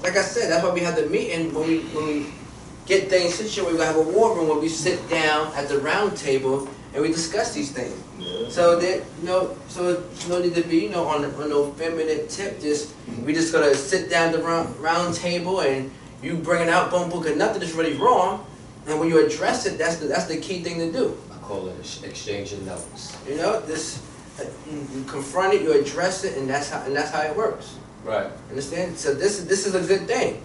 like I said, that's why we have the meeting when we get things situated. We have a war room where we sit down at the round table and we discuss these things. Yeah. So that so no need to be on no feminine tip. We just gonna sit down at the round table and you bring it out, boom, boom, because nothing is really wrong. And when you address it, that's the key thing to do. I call it exchanging notes. You confront it, you address it, and that's how it works. Right. Understand? So this is a good thing.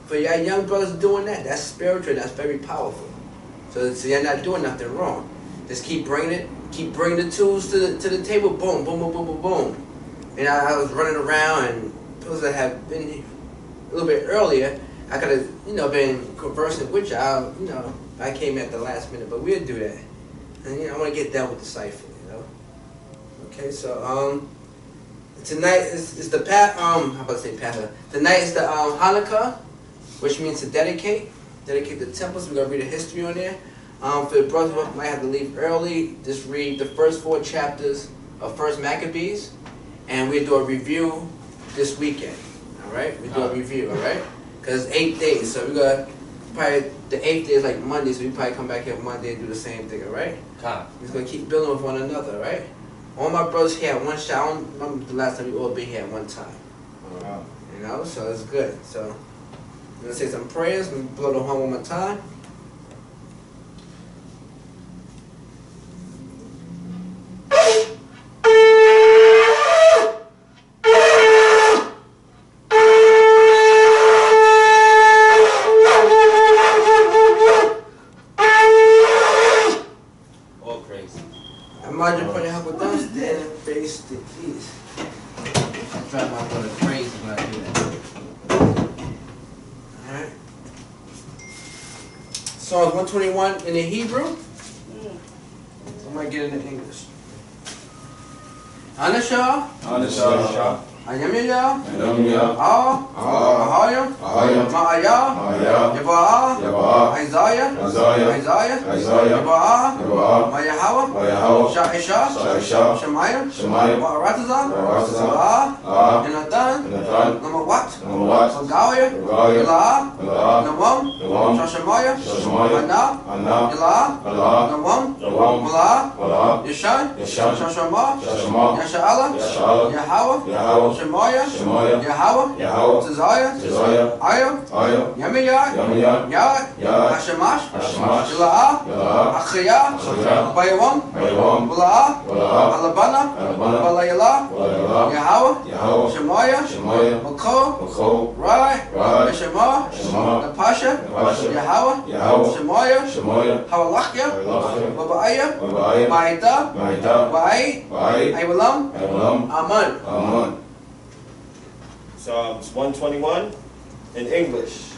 For y'all young brothers doing that, that's spiritual, that's very powerful. So you're not doing nothing wrong. Just keep bringing the tools to the table, boom, boom, boom, boom, boom, boom. And I was running around, and supposed to have been a little bit earlier. I could have, been conversing with y'all. I came at the last minute, but we'll do that. And I want to get done with the cipher. Okay, so tonight is the Tonight is the Hanukkah, which means to dedicate the temples. We're gonna read a history on there. For the brothers who might have to leave early, just read the first 4 chapters of First Maccabees, and we'll do a review this weekend. All right, we do a review. All right, because it's 8 days, so we're gonna probably the 8th day is like Monday, so we probably come back here Monday and do the same thing. All right, we're just gonna keep building with one another. All right. All my brothers here at one shot. I don't remember the last time we all been here at one time. Wow. So it's good. So we're gonna say some prayers and blow the horn one more time. Imagine putting help with them, stand and face the east. I drive my brother crazy when I do that. Alright. Psalms 121 in the Hebrew. I might get it in English. Anashah. Ayamiyah, Ahayam, Ma'ayah, Yaba'ah, Isaiah, Yaba'ah, Mayahawa, Sha'isha, Shemayah, Ba'aratazah, Ba'ah, Yonatan, Namawat, Sagawaya, Yila'ah, Nawam, Shashamaya, Hana, Yila'ah, Nawam, Mala'ah, Yashan, Shashamah, Yasha'ala, Yahweh, Shemaya, Yahweh, Tazaya, Ayah, Yamiyah, Yah, Hashemash, Yila'ah, Achiyah, Bayawam, Bala'ah, Alabana, Balayala, Yahweh, Shemaya, Makol, Rai, Meshemah, Napasha, Yahweh, Shemaya, Hawalachya, Baba'aya, Ma'ita, Ba'i, Aibalam, Aman. Psalms 121 in English.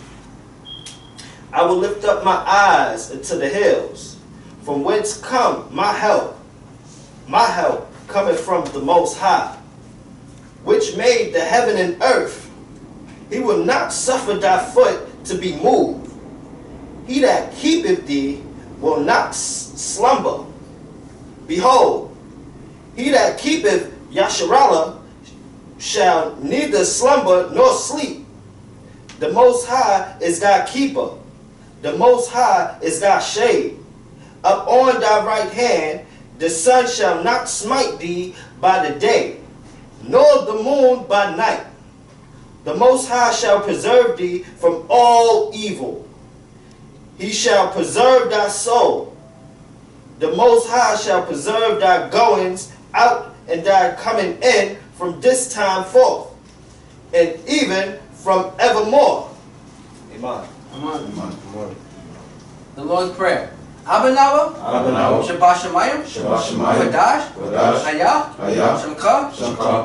I will lift up my eyes into the hills, from whence come my help. My help cometh from the Most High, which made the heaven and earth. He will not suffer thy foot to be moved. He that keepeth thee will not slumber. Behold, he that keepeth Yasharallah shall neither slumber nor sleep. The Most High is thy keeper. The Most High is thy shade. Up on thy right hand the sun shall not smite thee by the day, nor the moon by night. The Most High shall preserve thee from all evil. He shall preserve thy soul. The Most High shall preserve thy goings out and thy coming in from this time forth, and even from evermore. Amen. Amen. The Lord's Prayer. Abanawa, Shabbat Shemayim, Vadash, Ayah, Shemka,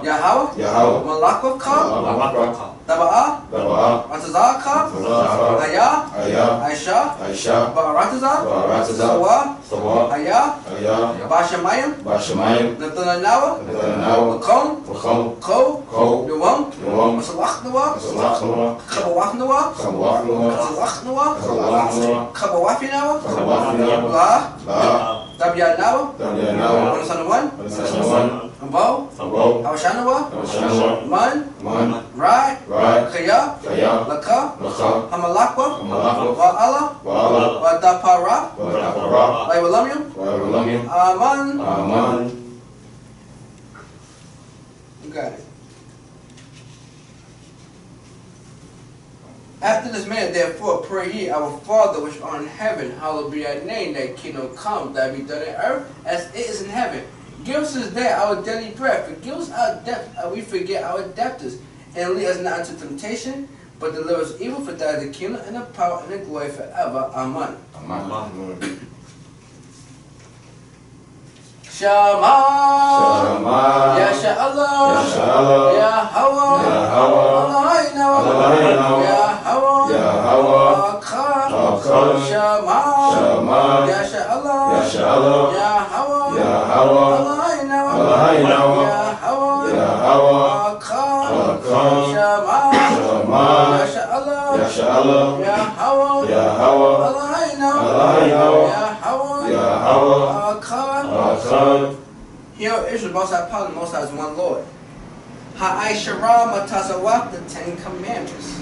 Yahweh, Malakavka, Daba'ah, Atazaka, Ayah, Aisha, Ba'aratazah, Sawa, Ayah, Bashamayim, Nathanawa, Lakom, Ko, Yuwam, Masalachnawa, Kabawachnawa, Kabawachnawa, Kabawafinawa, La, Tabianawa. Tabianawa. Sanawan. Sanawan. Ambo. Ambo. Awashanawa. Awashanawa. Man. Man. Rai. Rai. Kaya. Kaya. Laka. Laka. Hamalakwa. Hamalakwa. Wa'ala. Wa'ala. Wadapara. Wadapara. Waiwalamyum. Waiwalamyum. Aman. Aman. Got it. After this manner, therefore, pray ye, our Father which art in heaven, hallowed be thy name, thy kingdom come, thy be done in earth as it is in heaven. Give us this day our daily bread. Forgive us our debt, we forget our debtors. And lead us not into temptation, but deliver us evil, for thine is the kingdom, and the power, and the glory forever. Amen. Amen. Shema. Shema. Yasha Allah. Yasha Allah. Ya Hawa. Ya Hawa. Allahina. Allahina. Ya Hawa. Ya Hawa. Akar. Akar. Shema. Shema. Yasha Allah. Yasha Allah. Ya Hawa. Ya Hawa. Allahina. Allahina. Ya Hawa. Ya Hawa. Akar. Akar. Shema. Shema. Yasha Allah. Yasha Allah. Ya Hawa. Ya Hawa. Allahina. Allahina. Ya Hawa. Ya Hawa. Akar. Akar. Hear, O Israel, Most High Power, the Most High is one Lord. Ha'ai Shara Matasawak, the Ten Commandments.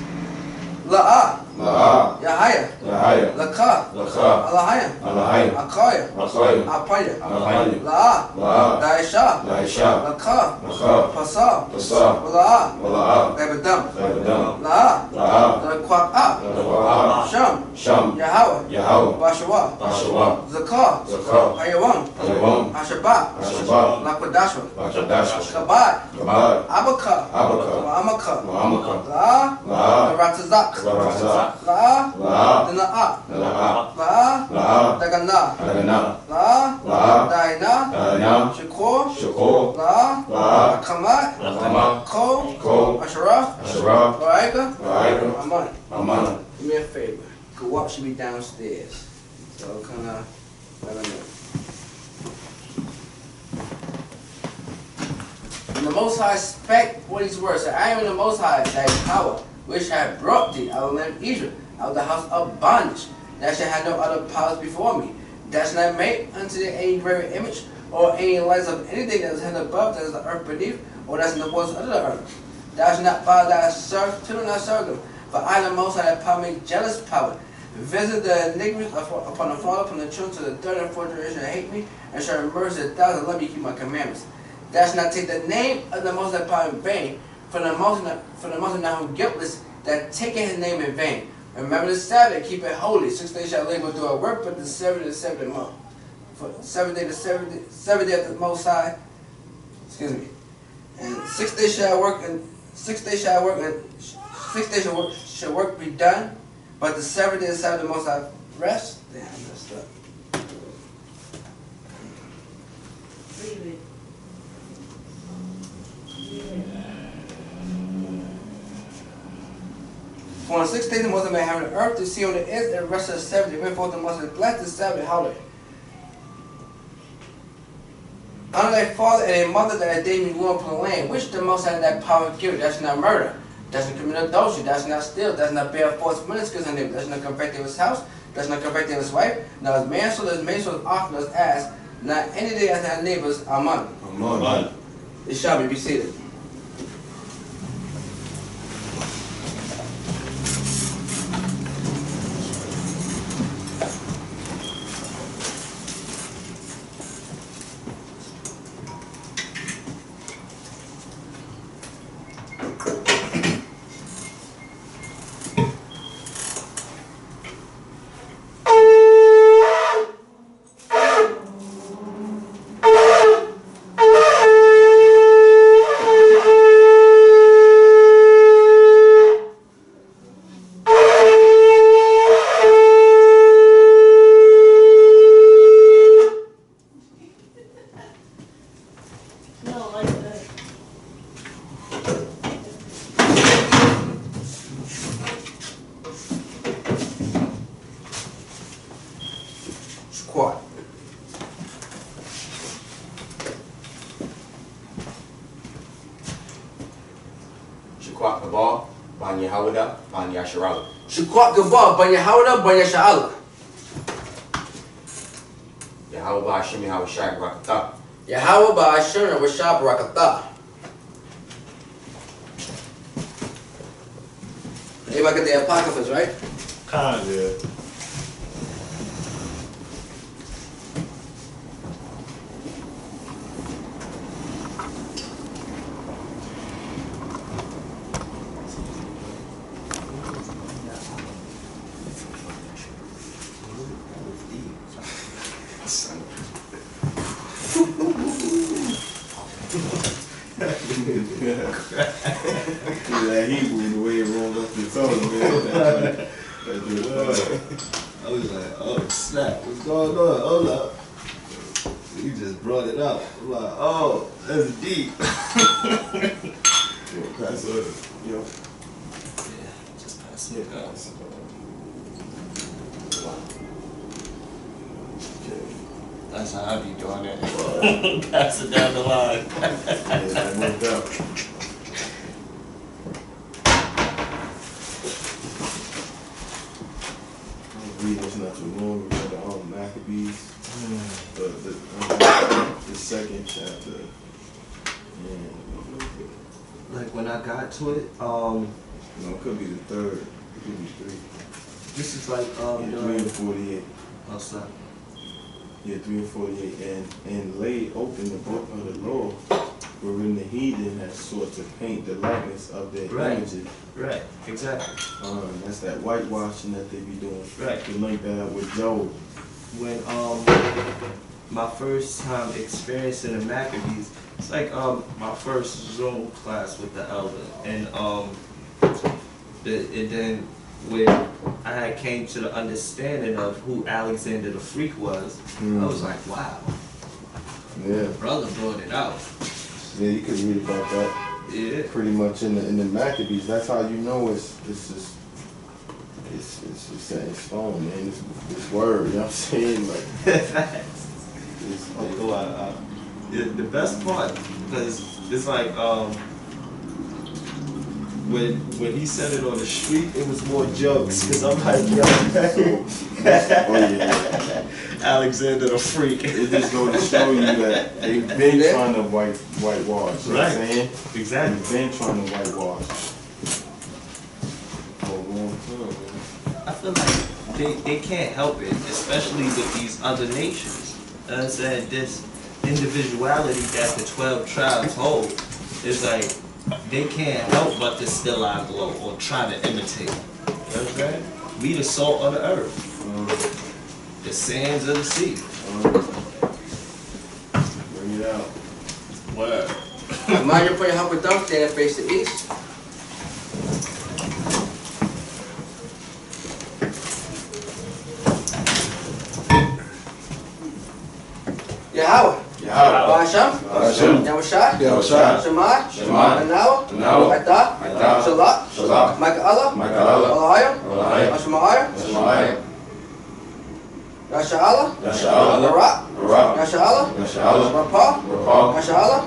La'ah. La'ah. Yahaya. Yahaya. Laka. Laka. Alahaya. Alahaya. Akaya. Akaya. Apaya. Apaya. La'ah. La'ah. Daisha. Daisha. Laka. Laka. Pasa. Pasa. La'ah. Wala'ah. Lebedam. Lebedam. La'ah. La'ah. Lakwak'ah. Lakwak'ah. Sham. Sham. Yahweh. Yahweh. Bashawa. Bashawa. Zakah. Zakah. Hayawam. Hayawam. Hashabah. Hashabah. Lakwadashwa. Lakwadashwa. Kabad. Kabad. Abaka. Abaka. Wa'amaka. Wa'amaka. La'ah. La'ah. Ratazak. Ratazak. La'ah. La'ah. Dina'ah. La'ah. La'ah. La'ah. Dagana. Dagana. La'ah. La'ah. Daina. Daina. Shakur. Shakur. La'ah. La'ah. Akamat. Akamat. Ko. Ko. Asherah. Asherah. Ra'ika. Ra'ika. Aman. Aman. Do me a favor. Kawap should be downstairs. So kind of, I don't know. And the Most High spake what these words. Said, I am the Most High, thy power, which hath brought thee out of the land of Egypt, out of the house of bondage. Thou shalt have no other powers before me. Thou shalt not make unto thee any graven image, or any likeness of anything that is heaven above, that is the earth beneath, or that is in the waters under the earth. Thou shalt not bow thyself to them, not serve them. For I, the Most High, that power, make jealous power. Visit the iniquities upon the father, upon the children, to the third and fourth generation that hate me, and shall have mercy to thousands that love me, keep my commandments. Thou shalt not take the name of the Most High power in vain, for the Most High now who guiltless, that taketh his name in vain. Remember the Sabbath, keep it holy. 6 days shall labor do our work, but the seventh is the seventh month. For seventh day of the Most High, excuse me. And 6 days shall work, and 6 days shall work, and 6 days shall work be done. But the seventh day is the Sabbath of the Most High rest. Damn, I messed up. For on 6 days the Most High made heaven and earth, the sea on the earth, and the rest of the seventh day went forth the Most High blessed the Sabbath holiday. Honor thy father and thy mother that they may dwell upon the land, which the Most High that power give. That's not murder. That's not commit adultery. That's not steal. That's not bear false witness against his neighbor. That's not convict his house. That's not convict his wife. Now his manslaughter, his manslaughter, his ox, his ass. Not any day as thy neighbors. Amen. Amen. It shall be seated. Squat. Shaquat Kabal, Banya Hawada, Banya Sharala. Shukwat Gabal, Banya Hawada, Banya Sha'ala. Yahweh Ba'Hashem Yahweh Shai Barakatah. Yahweh Ba'Hashem Yahweh Shai Barakatah. Everybody get the Apocryphas, right? Yeah. That Hebrew, the way it rolled up your tongue, man. I was like, oh snap, what's going on? Hold up. You just brought it up. I'm like, oh, that's deep. Pass it. Yo. Yeah, just pass it. That's how I be doing it. Pass it down the line. Yeah, no doubt. Reading this not too long. We read the Maccabees, the second chapter. Yeah. Like when I got to it, No, it could be the third. It could be three. this is like Yeah, 3 and 48. what's that? Yeah, 3 and 48. And laid open the book of the law, wherein the heathen has sought to paint the likeness of their Right. images. Right, exactly. That's that whitewashing that they be doing. Right. You link that up with Job. When my first time experiencing the Maccabees, it's like my first Zoom class with the elder, and then when I had came to the understanding of who Alexander the Freak was, I was like, wow, Yeah. brother brought it out. Yeah, you could read about that. Yeah. Pretty much in the Maccabees. That's how you know it's just set in stone, man. This word, you know what I'm saying? Like The best part, because it's like when he said it on the street, it was more jokes. Because I'm like, yo, Alexander the Freak. It just goes to show you that they've been trying to whitewash. You know what I'm saying? Exactly. They've been trying to whitewash for a long time, man. I feel like they can't help it, especially with these other nations. I said this individuality that the 12 tribes hold is like they can't help but to steal our glow or try to imitate. You know what I'm saying? We the salt of the earth, the sands of the sea. Bring it out. Word. Mind you put your helper dump there and face the east. Yahweh. Ba'Hashem. Yahweh Shai. Shemai. Anawa. Atah. Shalak. Micah Allah. Ashmaiah. Yasha'Allah. Barak. Yasha'Allah. Rapah. Yasha'Allah.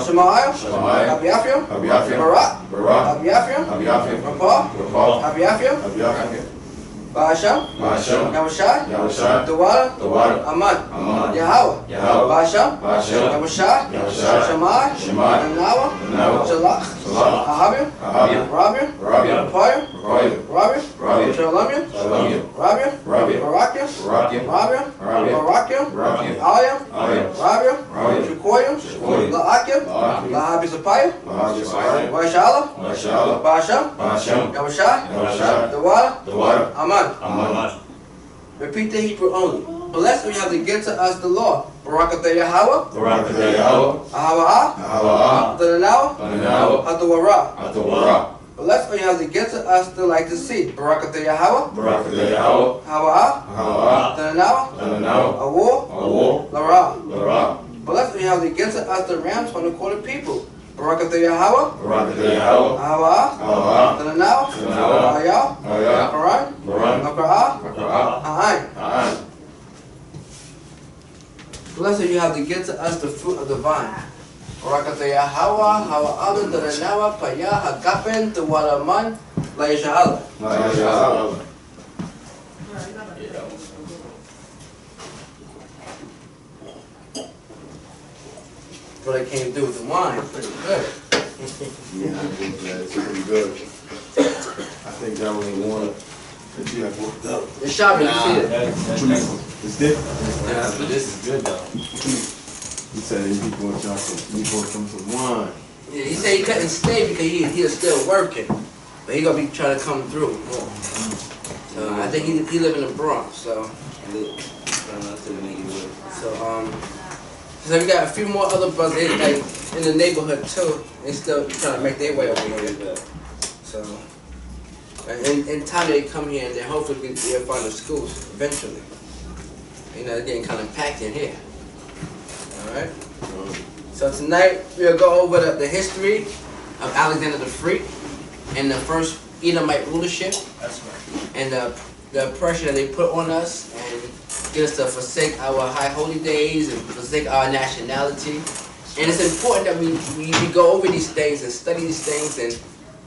Shemaiah. Abiaphim. Barak. Abiaphim. Rapah. Abiaphim. Ba'Hashem. Yahweh Shai. Dawara. Aman. Yahweh. Ba'Hashem. Yahweh Shai. Shemai. Anawa. Shalak. Ahabim. Rabim. Rabim. Shalomim. Rabim. Barakim. Ayam. Rabim. Shekoyim. La'akim. Lahabisapayim. Va'Shala. Ba'Hashem. Yahweh Shai. Dawara. Aman. Repeat the Hebrew only. Blessed we have to give to us the law. Barakatah Yahweh. Ahawa'ah. Adonanawa. Adawara. Blessed we have to give to us the light to see. Barakatah Yahweh. Ahawa'ah. Adonanawa. Awor. Lara. Blessed we have to give to us the rams from the quarter people. Barakatah Yahweh. Ahawa'ah. Adonanawa. Ayah. Quran. Ha'ain. Blessed you have to give to us the fruit of the vine. Barakatah Yahweh, Hawa'adu, Adonanawa, Payah, Hagapen, Tawaraman, La'yasha'Allah. brother came through with the wine. Pretty good. Yeah, I think that's pretty good. I think that was the one that you have worked up. It's shopping, you see it. It's different. Yeah, but this is good though. He said he bought y'all some wine. Yeah, he said he couldn't stay because he was still working. But he gonna be trying to come through. So I think he live in the Bronx, so so we got a few more other brothers like in the neighborhood too. They still trying to make their way over here. So in time they come here and then hopefully we'll find the schools eventually. You know, they're getting kind of packed in here. Alright? So tonight we'll go over the history of Alexander the Great and the first Edomite rulership. That's right. And the pressure that they put on us and get us to forsake our high holy days and forsake our nationality. And it's important that we go over these things and study these things and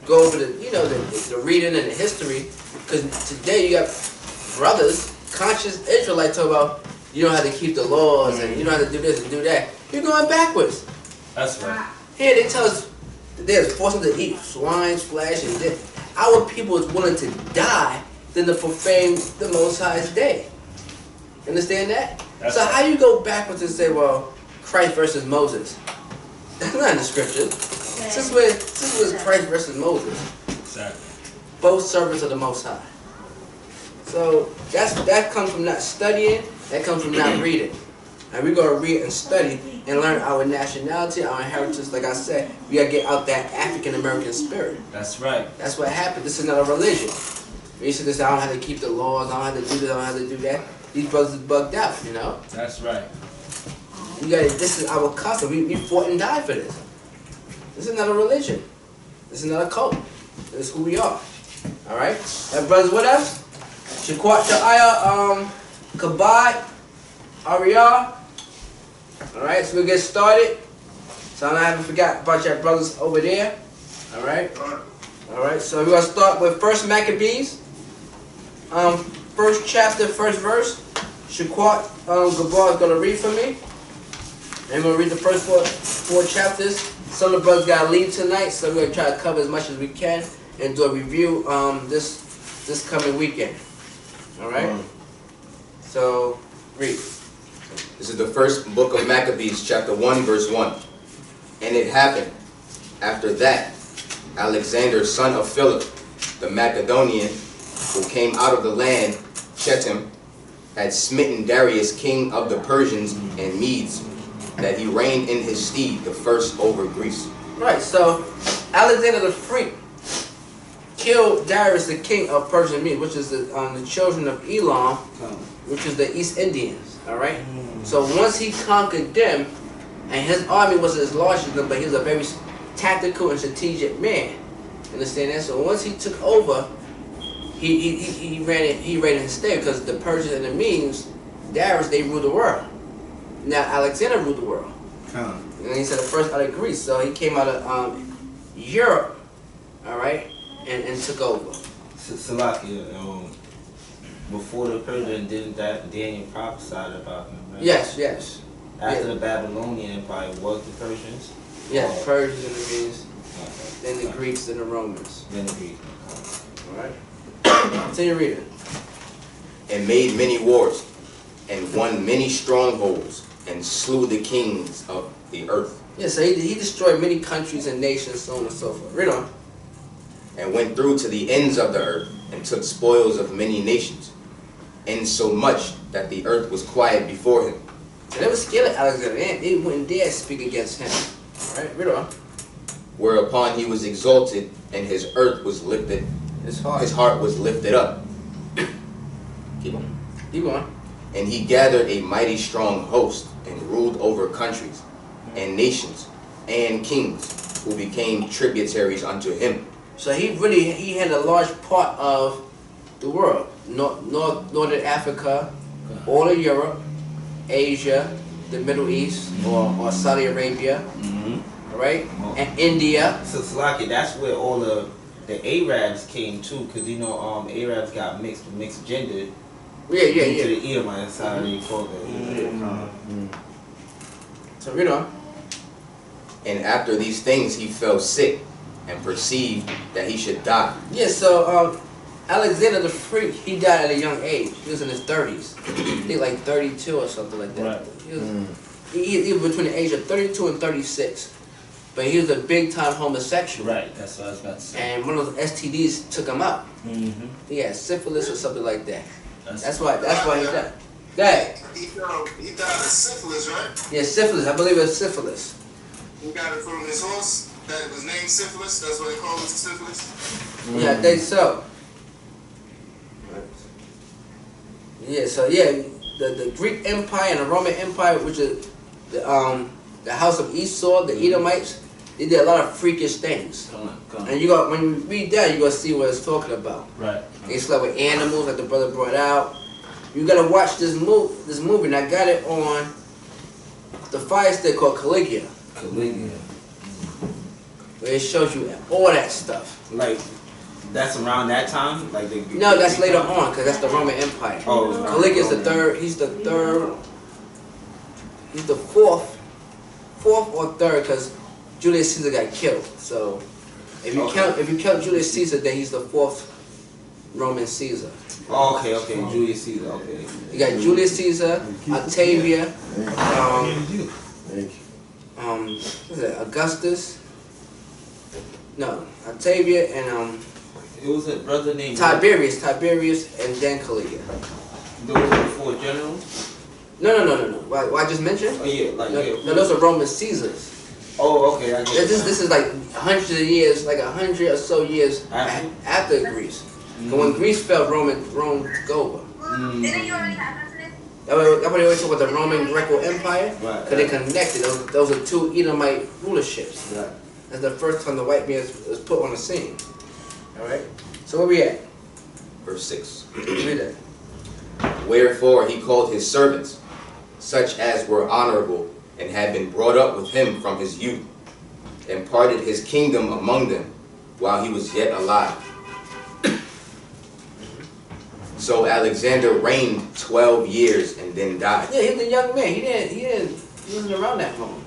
go over the reading and the history, because today you got brothers, conscious Israelites talk about you don't have to keep the laws and you don't have to do this and do that. You're going backwards. That's right. Here they tell us that they're forcing to eat swine's flesh and this. Our people is willing to die than to profane the Most High's day. Understand that? That's so right. how you go backwards and say, well, Christ versus Moses? That's not in the scriptures. This was Christ versus Moses. Exactly. Both servants of the Most High. So that comes from not studying. That comes from not reading. And we're going to read and study and learn our nationality, our heritage. Like I said, we got to get out that African American spirit. That's right. That's what happened. This is not a religion. We used to say, I don't have to keep the laws, I don't have to do this, I don't have to do that. These brothers is bugged out, you know? That's right. This is our custom. We fought and died for this. This is not a religion. This is not a cult. This is who we are. Alright? That brothers with us? Shaquat Sha'aya, Kabad, Ariyah. Alright, so we'll get started. So I haven't forgot about your brothers over there. Alright? Alright, so we're going to start with 1 Maccabees. First chapter, first verse. Shaquat Gabar is going to read for me. And we're going to read the first four chapters. Some of the brothers got to leave tonight, so we're going to try to cover as much as we can and do a review this coming weekend. Alright? So, read. This is the first book of Maccabees, chapter 1, verse 1. And it happened, after that, Alexander, son of Philip, the Macedonian, who came out of the land, Chetam, had smitten Darius, king of the Persians and Medes, that he reigned in his stead, the first over Greece. Right, so Alexander the Great killed Darius, the king of Persia and Medes, which is the children of Elam, which is the East Indians. All right. So once he conquered them, and his army wasn't as large as them, but he was a very tactical and strategic man. Understand that? So once he took over, he ran in his state, because the Persians and the Medes, Darius, they ruled the world. Now Alexander ruled the world. And he said the first out of Greece. So he came out of Europe, all right, and took over. Salakia, before the Persian, didn't that Daniel prophesied about him, right? Yes. After the Babylonian Empire was the Persians? Yes, Persians and the Medes, Okay. then the Greeks and the Romans. Then the Greeks. All right. Continue reading. And made many wars, and won many strongholds, and slew the kings of the earth. Yeah, so he destroyed many countries and nations, so on and so forth. Read on. And went through to the ends of the earth, and took spoils of many nations, insomuch that the earth was quiet before him. So they were scared of Alexander. They wouldn't dare speak against him. All right, read on. Whereupon he was exalted, and his earth was lifted. His heart. His heart was lifted up. Keep on. Keep on. And he gathered a mighty strong host, and ruled over countries, and nations, and kings, who became tributaries unto him. So he had a large part of the world. Northern Africa, all of Europe, Asia, the Middle East, or Saudi Arabia, all right, and India. So Salakia, that's where all the Arabs came too, because you know Arabs got mixed gender. Yeah. To the Edomites, that's how they call it. So read on. And after these things he fell sick and perceived that he should die. Yeah, so Alexander the Freak, he died at a young age. He was in his 30s. I think like 32 or something like that. Right. He was between the age of 32 and 36. But he was a big time homosexual. Right, that's what I was about to say. And one of those STDs took him out. Mm-hmm. He had syphilis or something like that. That's why he died. Dad. He died of syphilis, right? Yeah, syphilis. I believe it was syphilis. He got it from his horse that was named Syphilis. That's why they call it syphilis. Yeah, I think so. Yeah, so yeah, the Greek Empire and the Roman Empire, which is the house of Esau, the Edomites, they did a lot of freakish things. Come on. And when you read that, you're gonna see what it's talking about. Right. They slept with animals, like the brother brought out. You gotta watch this movie, and I got it on the Fire Stick called Caligula, where it shows you all that stuff. Like, that's around that time? Like No, that's later on, because that's the Roman Empire. Oh, Caligula's the third. He's the third. He's the fourth or third, because Julius Caesar got killed. So if you count Julius Caesar, then he's the fourth Roman Caesar. Oh, okay, Julius Caesar, okay. You got Julius Caesar, Octavia, what's that? Augustus. No, Octavia and It was a brother named Tiberius, and then Caligula. Those are the four generals? No. What I just mentioned? Oh yeah, No, those are Roman Caesars. Oh, okay, I get it. This is like hundreds of years, like 100 or so years after Greece. But when Greece fell, Rome took over. Didn't you already have that today? That's why they always talk about the Roman Greco Empire, Right. because they connected. Those are two Edomite rulerships. Right. That's the first time the white man was put on the scene. All right. So where we at? Verse 6. Read that. Wherefore he called his servants, such as were honorable, and had been brought up with him from his youth, and parted his kingdom among them, while he was yet alive. So Alexander reigned 12 years and then died. Yeah, he was a young man. He wasn't around that long.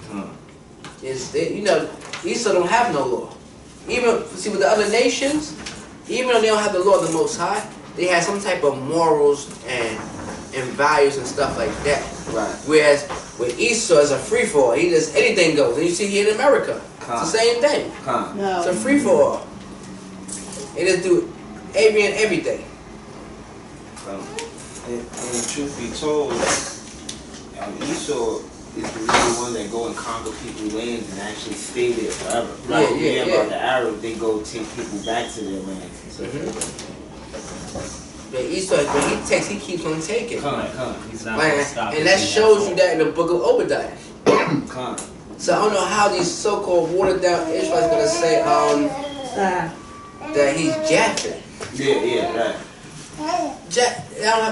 Esau don't have no law. Even with the other nations, even though they don't have the law of the Most High, they have some type of morals and values and stuff like that. Right. Whereas with Esau, it's a free for all. He does anything goes. And you see here in America, it's the same thing. It's a free for all. They just do everything. And truth be told, Esau is the real one that go and conquer people's lands and actually stay there forever. Yeah. About the Arabs, they go take people back to their lands. But Esau, when he keeps on taking. He's not gonna stop. And that shows you that in the book of Obadiah. Con. So I don't know how these so-called watered down Israelites gonna say that he's Japhet. Yeah, right.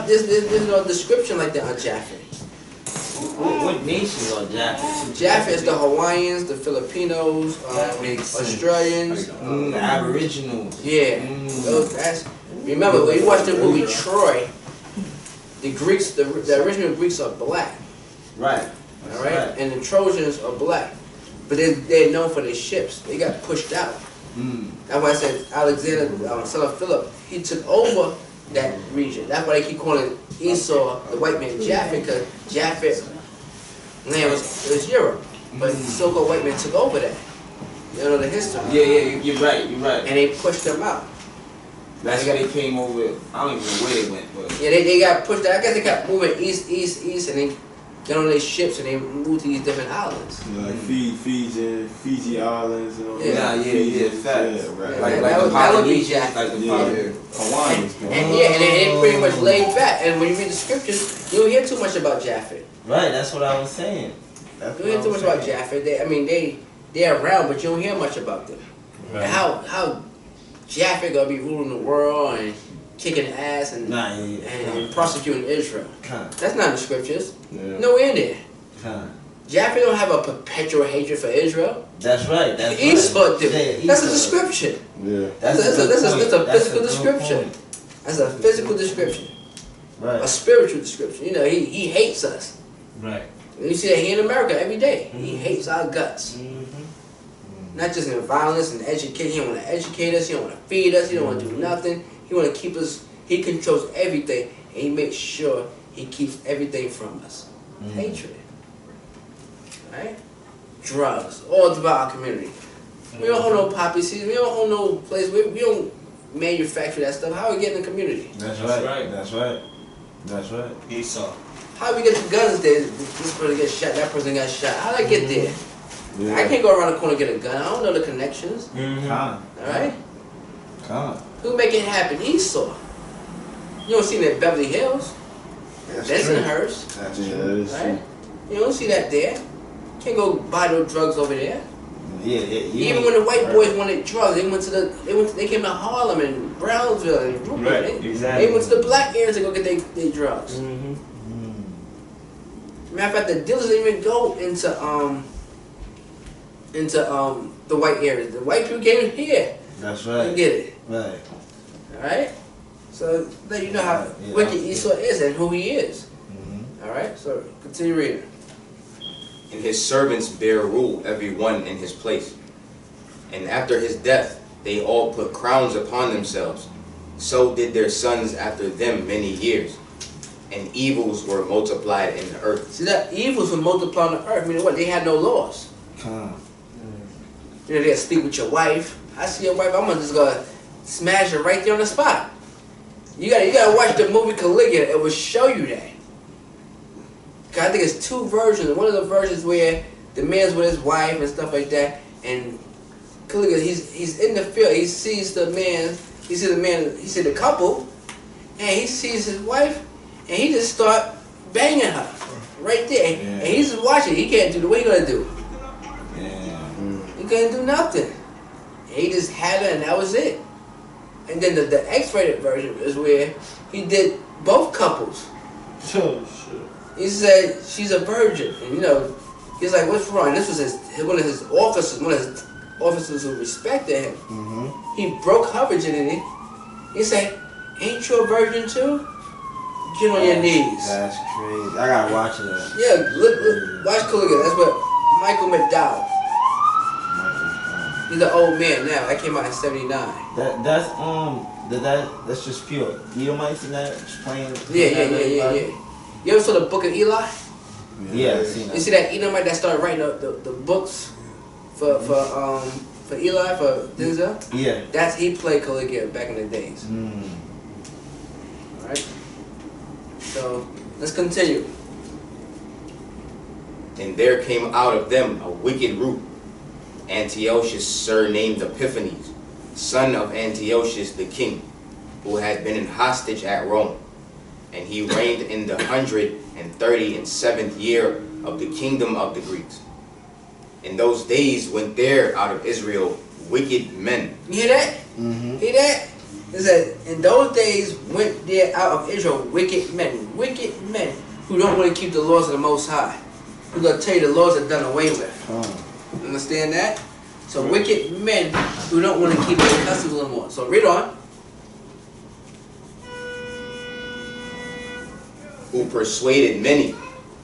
There's no description like that on Japhet. What nations are Japheth? Japhet is the Hawaiians, the Filipinos, Australians. The Aboriginals. Yeah. Remember, when you watch the movie Troy, the Greeks, the original Greeks are black. Right. All right? And the Trojans are black. But they're known for their ships. They got pushed out. That's why I said Alexander, son of Philip, he took over that region. That's why they keep calling Esau, the white man, Japhet, because Japhet land was Europe. But the so-called white man took over that. You know the history. Yeah, you're right. And they pushed them out. That's where they came over. I don't even know where they went, but yeah, they got pushed out. I guess they kept moving east, and they got on their ships and they moved to these different islands. Like Fiji Islands and all Yeah. that. Yeah, facts. Yeah, right. Like that the would be Polynesians, Japhet. like the Yeah, Polynesians. Hawaiians. And they pretty much laid back. And when you read the scriptures, you don't hear too much about Japhet. Right, that's what I was saying. You don't hear too much about Japhet. They're around, but you don't hear much about them. Right. And how Japhet gonna be ruling the world and kicking ass and prosecuting Israel? That's not in the scriptures. Yeah. Nowhere in there. Japhet don't have a perpetual hatred for Israel. That's right. Esau do. Yeah, That's a Esau. description. Yeah. That's a physical description. That's a physical description. Right. A spiritual description. You know, he hates us. Right. And you see that here in America every day. He hates our guts. Not just in violence and education. He don't want to educate us. He don't want to feed us. He don't want to do nothing. He want to keep us. He controls everything, and he makes sure he keeps everything from us. Hatred, right? Drugs, all throughout our community. We don't own no poppy seeds. We don't own no place. We don't manufacture that stuff. How are we getting in the community? That's right. That's right. That's right. Esau. How we get the guns there? This person gets shot. That person got shot. How did I get there? Yeah. I can't go around the corner and get a gun. I don't know the connections. Come. All right. Come. Who make it happen? Esau. You don't see that in Beverly Hills. That's in hers. That's Yeah, true. that is Right? true. You don't see that there. Can't go buy no drugs over there. Yeah. Even when the white boys wanted drugs, they came to Harlem and Brownsville and Brooklyn. Right, They went to the black areas to go get their drugs. Mm-hmm. Matter of fact, the dealers didn't even go into the white areas. The white people came here That's to right. get it. Right. All right. So let you know how Yeah. wicked Esau is and who he is. Mm-hmm. All right. So continue reading. And his servants bare rule every one in his place. And after his death they all put crowns upon themselves. So did their sons after them many years. And evils were multiplied in the earth. See that evils will multiply on the earth. Meaning what? They had no laws. Come. You know, they'll sleep with your wife. I see your wife, I'm gonna just go smash her right there on the spot. You gotta watch the movie Caligula. It will show you that. 'Cause I think it's two versions. One of the versions where the man's with his wife and stuff like that, and Caligula, he's in the field. He sees the man. He sees the couple, and he sees his wife, and he just start banging her right there. Yeah. And he's just watching. He can't do the. What he gonna do? Yeah. He couldn't do nothing. He just had her and that was it. And then the X-rated version is where he did both couples. Oh, shit. He said, she's a virgin. And you know, he's like, what's wrong? This was one of his officers who respected him. Mm-hmm. He broke her virginity. He said, ain't you a virgin too? Get on your knees. That's crazy. I gotta watch that. Yeah, look, watch Caligula. That's what Michael McDowell. He's an old man now. That came out in '79. That's just pure. Edomites and that just playing. Yeah. You ever saw the Book of Eli? Yeah, I seen that. You see that Edomite that started writing the books for Eli, for Denzel? Yeah. He played Caligula back in the days. Mm. Alright? So let's continue. And there came out of them a wicked root, Antiochus surnamed Epiphanes, son of Antiochus the king, who had been in hostage at Rome. And he reigned in the 137th year of the kingdom of the Greeks. In those days went there out of Israel wicked men. You hear that? Mm-hmm. Hear that? It said, in those days went there out of Israel wicked men who don't want to keep the laws of the Most High. Who's going to tell you the laws are done away with. Understand that? So wicked men who don't want to keep their customs anymore. So read on. Who persuaded many,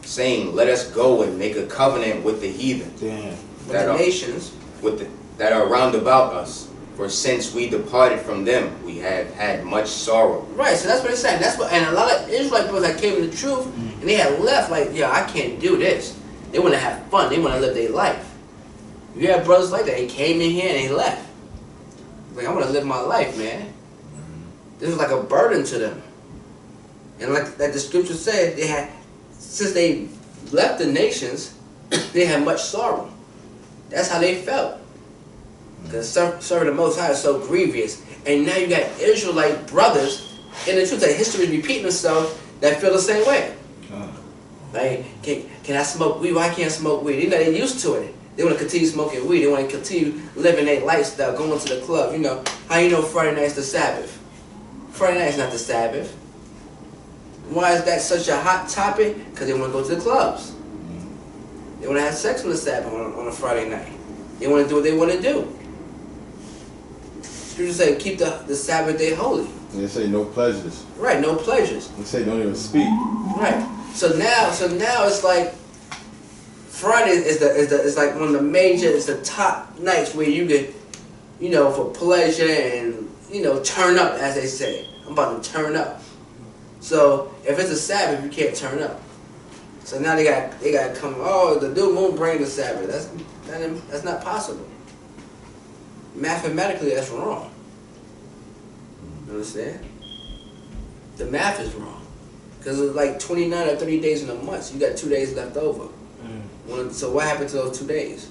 saying, let us go and make a covenant with the heathen Damn. With that the are, nations. that are round about us. For since we departed from them, we have had much sorrow. Right, so that's what it's saying. That's what, and a lot of Israelite people that came to the truth, and they had left like, yeah, I can't do this. They want to have fun. They want to live their life. You have brothers like that. They came in here and they left. Like, I want to live my life, man. This is like a burden to them. And like the scripture said, they had, since they left the nations, they had much sorrow. That's how they felt. Because serving the Most High is so grievous. And now you got Israelite brothers in the truth that history is repeating itself that feel the same way. Like, can I smoke weed? Why can't I smoke weed? You know, they're used to it. They want to continue smoking weed. They want to continue living their lifestyle, going to the club. You know, how you know Friday night's the Sabbath? Friday night's not the Sabbath. Why is that such a hot topic? Because they want to go to the clubs. They want to have sex on the Sabbath on a Friday night. They want to do what they want to do. Scripture say keep the Sabbath day holy. They say no pleasures. Right, no pleasures. They say don't even speak. Right. So now it's like Friday is like one of the major, it's the top nights where you get, you know, for pleasure and, you know, turn up, as they say. I'm about to turn up. So if it's a Sabbath, you can't turn up. So now they got to come. Oh, the new moon bring the Sabbath. That's not possible. Mathematically, that's wrong. You understand? The math is wrong because it's like 29 or 30 days in a month. So you got 2 days left over. So what happened to those 2 days?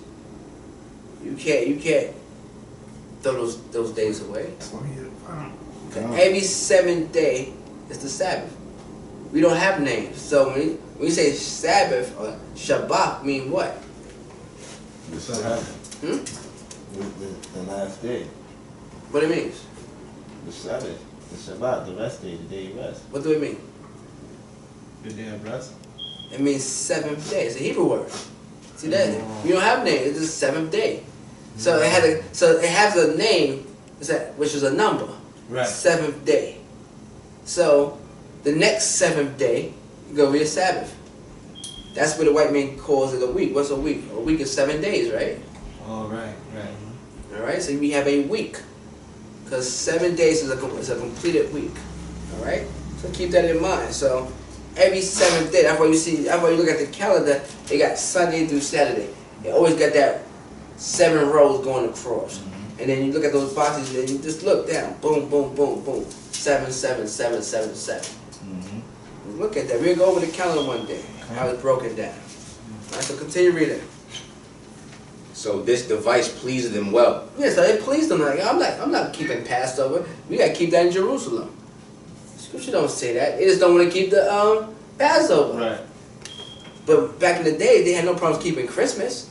You can't throw those days away. Every 7th day is the Sabbath. We don't have names. So when you say Sabbath or Shabbat, mean what? The Sabbath. The last day. What it means? The Sabbath. The Shabbat, the rest day, the day you rest. What do it mean? The day of rest. It means 7th day. It's a Hebrew word. See that? We don't have names. It's just 7th day. So it has a name, which is a number. Right. 7th day. So the next 7th day, go be a Sabbath. That's what the white man calls it a week. What's a week? A week is 7 days, right? Oh, right. All right. So we have a week, because 7 days is a completed week. All right. So keep that in mind. So every 7th day, that's why you see. That's why you look at the calendar. They got Sunday through Saturday. They always got that 7 rows going across. And then you look at those boxes and you just look down. Boom, boom, boom, boom. 7, 7, 7, 7, 7. Look at that. We'll go over the calendar one day. How it's broken down. All right, so continue reading. So this device pleased them well. Yeah, so it pleased them. Like, I'm not keeping Passover. We gotta keep that in Jerusalem. Scripture don't say that. They just don't want to keep the Passover. Right. But back in the day, they had no problems keeping Christmas,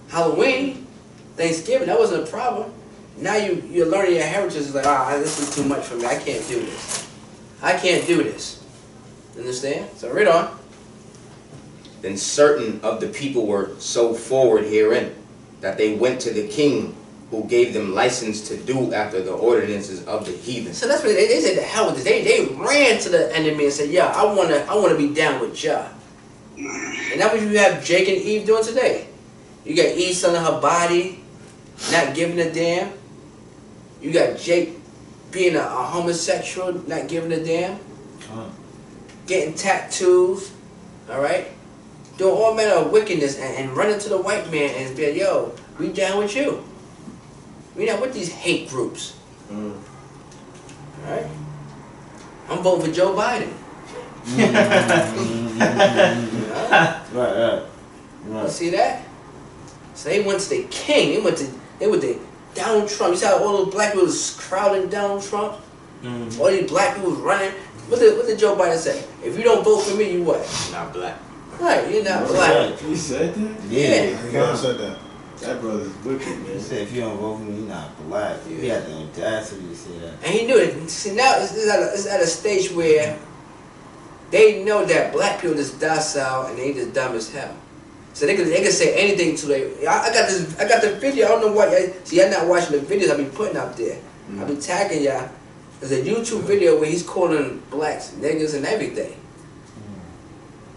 Halloween, Thanksgiving. That wasn't a problem. Now you're learning your heritage. It's like, this is too much for me. I can't do this. I can't do this. Understand? So read on. Then certain of the people were so forward herein that they went to the king, who gave them license to do after the ordinances of the heathen. So that's what they said. The hell with this. They ran to the enemy and said, "Yeah, I wanna be down with Jah." And that's what you have Jake and Eve doing today. You got Eve selling her body, not giving a damn. You got Jake being a homosexual, not giving a damn. Getting tattoos, all right? Doing all manner of wickedness and running to the white man and be like, yo, we down with you. We not with these hate groups. All right? I'm voting for Joe Biden. Right. You see that? So they went to the king. They went to Donald Trump. You see how all those black people was crowding Donald Trump? All these black people was running. What did Joe Biden say? If you don't vote for me, you what? Not black. Right, you're not black. He said that? Yeah. He never said that. That brother's wicked, He man. said, if you don't vote for me, you're not black. He had the audacity to say that. And he knew it. See, now it's at a stage where they know that black people just docile and they just dumb as hell. So they can say anything to them. I got the video. I don't know why. See, y'all not watching the videos I be putting up there. I be tagging y'all. There's a YouTube video where he's calling blacks niggas and everything.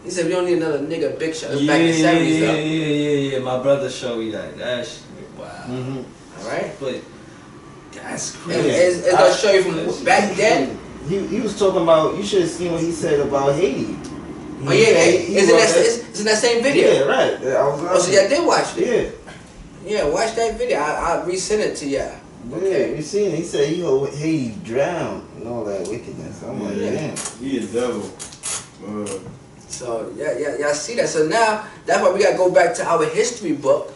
He said, we don't need another nigga big shot. It's back in the 70s, though. Yeah. My brother showed me that. That shit, wow. All right? But that's And crazy. it's going to show you from back then. He was talking about, you should have seen what he said about Haiti. Oh, yeah. It's in that same video. Yeah, right. Oh, so y'all did watch it? Yeah. Yeah, watch that video. I'll resend it to y'all. Okay. Yeah, you seen it. He said he hope Haiti drowned and all that wickedness. I'm like, damn. He a devil. So y'all see that. So now that's why we gotta go back to our history book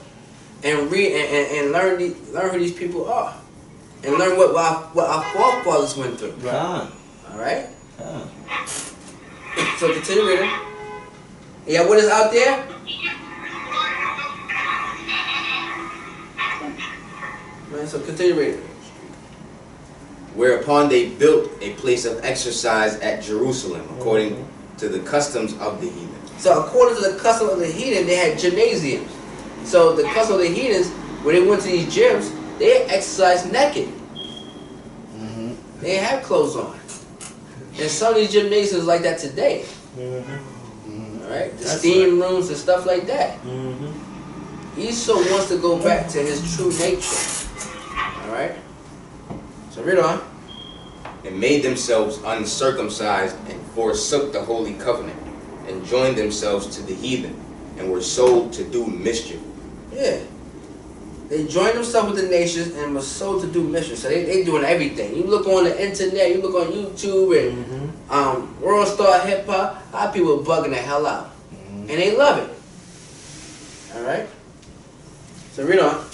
and read and learn who these people are, and learn what our forefathers went through. Right. All right. So continue reading. Yeah, what is out there? Man, so continue reading. Whereupon they built a place of exercise at Jerusalem, according to the customs of the heathen. So according to the custom of the heathen, they had gymnasiums. So the custom of the heathens, when they went to these gyms, they exercised naked. They didn't have clothes on. And some of these gymnasiums like that today. All Alright? The That's steam rooms and stuff like that. Mm-hmm. Esau wants to go back to his true nature. Alright? So read on. And made themselves uncircumcised, and forsook the holy covenant, and joined themselves to the heathen, and were sold to do mischief. Yeah. They joined themselves with the nations and were sold to do mischief. So they doing everything. You look on the internet, you look on YouTube and World Star Hip Hop, a lot of people are bugging the hell out. And they love it. Alright? So read on.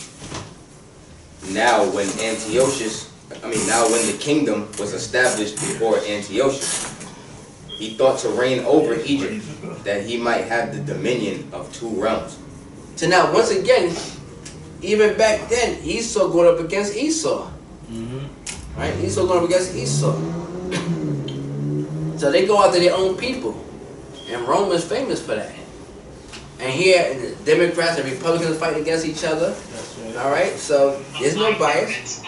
Now when the kingdom was established before Antiochus, he thought to reign over Egypt, that he might have the dominion of 2 realms. So now, once again, even back then, Esau going up against Esau. Right? Esau going up against Esau. So they go after their own people. And Rome is famous for that. And here, the Democrats and Republicans fighting against each other. Alright? So, there's no bias.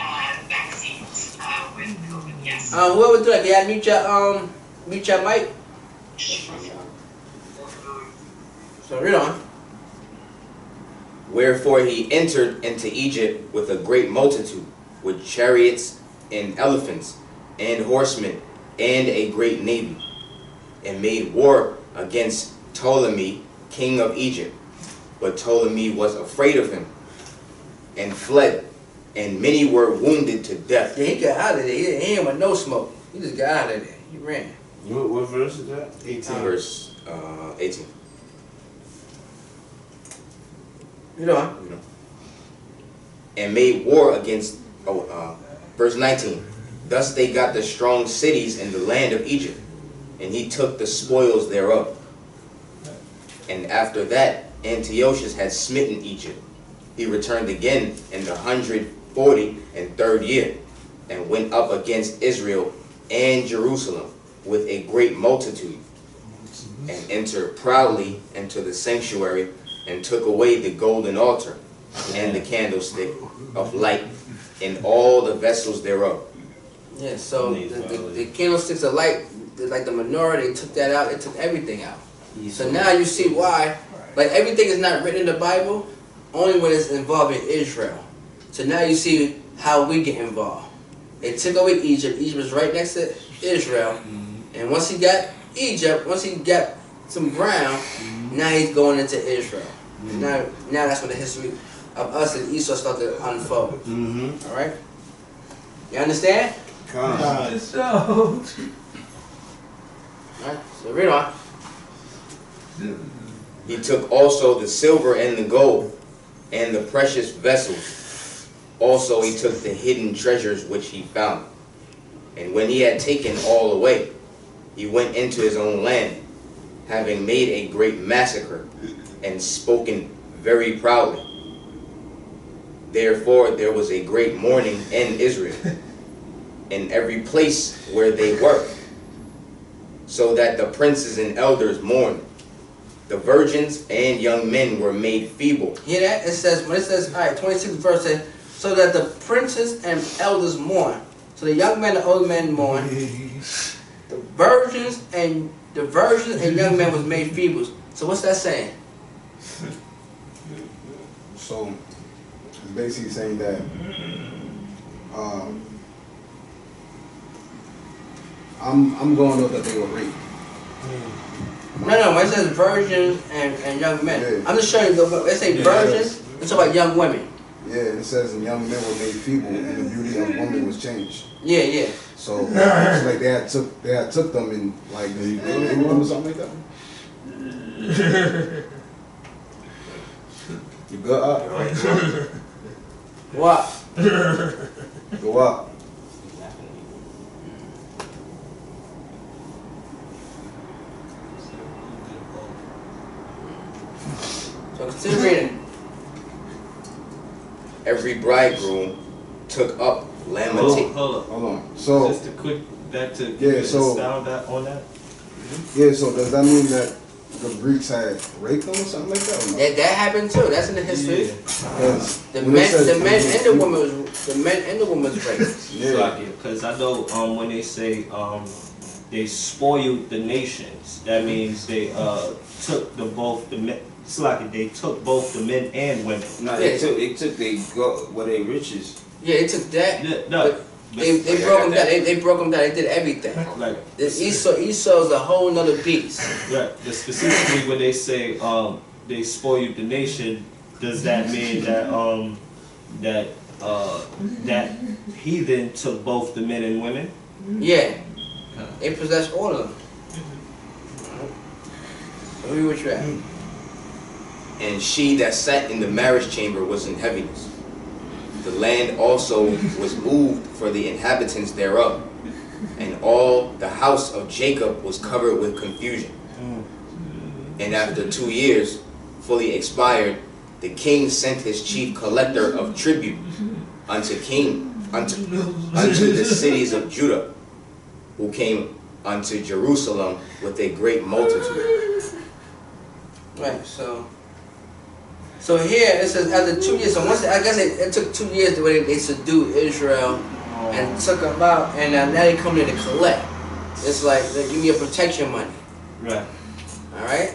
Whoever do that, can I mute your mic? So read on. Wherefore he entered into Egypt with a great multitude, with chariots and elephants and horsemen and a great navy, and made war against Ptolemy, king of Egypt. But Ptolemy was afraid of him, and fled, and many were wounded to death. Yeah, he got out of there. He ain't with no smoke. He just got out of there. He ran. What verse is that? 18. Verse 18. You know. And made war against, verse 19. Thus they got the strong cities in the land of Egypt, and he took the spoils thereof. And after that, Antiochus had smitten Egypt. He returned again in the 143rd year, and went up against Israel and Jerusalem with a great multitude, and entered proudly into the sanctuary, and took away the golden altar, and the candlestick of light, and all the vessels thereof. Yeah, so the candlesticks of light, like the menorah, they took that out. They took everything out. So now you see why, like everything is not written in the Bible, only when it's involving Israel. So now you see how we get involved. They took away Egypt. Egypt was right next to Israel. And once he got Egypt, once he got some ground, now he's going into Israel. Now that's when the history of us and Esau start to unfold. All right? You understand? All right, so read on. He took also the silver and the gold, and the precious vessels. Also he took the hidden treasures which he found. And when he had taken all away, he went into his own land, having made a great massacre, and spoken very proudly. Therefore there was a great mourning in Israel, in every place where they were, so that the princes and elders mourned. The virgins and young men were made feeble. Hear that? It says, when it says, all right, 26th verse says, so that the princes and elders mourn. So the young men and old men mourn. The virgins and young men was made feeble. So what's that saying? So it's basically saying that I'm going off that they were raped. No, when it says virgins and young men, Yeah. I'm just showing you, they say virgins, it's about young women. Yeah, it says and young men were made feeble, and the beauty of women was changed. Yeah. So it's like they had took them and like they raped them or something like that. You good up? What? Go up. So continue reading. Every bridegroom took up lamentation. Hold on. So just a quick back to so that on that. Yeah. So does that mean that the Greeks had raped them or something like that? Or no? That happened too. That's in the history. Yeah. The men and the woman was raped. Yeah. Because I know when they say they spoiled the nations. That means they took both the men. It's like they took both the men and women. No, they took they riches. Yeah, they took that. Yeah, no. They broke them down. They broke them down. They did everything. Like Esau's a whole nother beast. right. Specifically when they say they spoiled the nation, does that mean that that heathen took both the men and women? Yeah, they possessed all of them. Let me what you at. And she that sat in the marriage chamber was in heaviness. The land also was moved for the inhabitants thereof, and all the house of Jacob was covered with confusion. And after 2 years fully expired, the king sent his chief collector of tribute unto the cities of Judah, who came unto Jerusalem with a great multitude. Right. So here it says after 2 years. So once I guess it took 2 years the way they subdued Israel and took them out, and now they come in to collect. It's like they give me a protection money. Right. All right.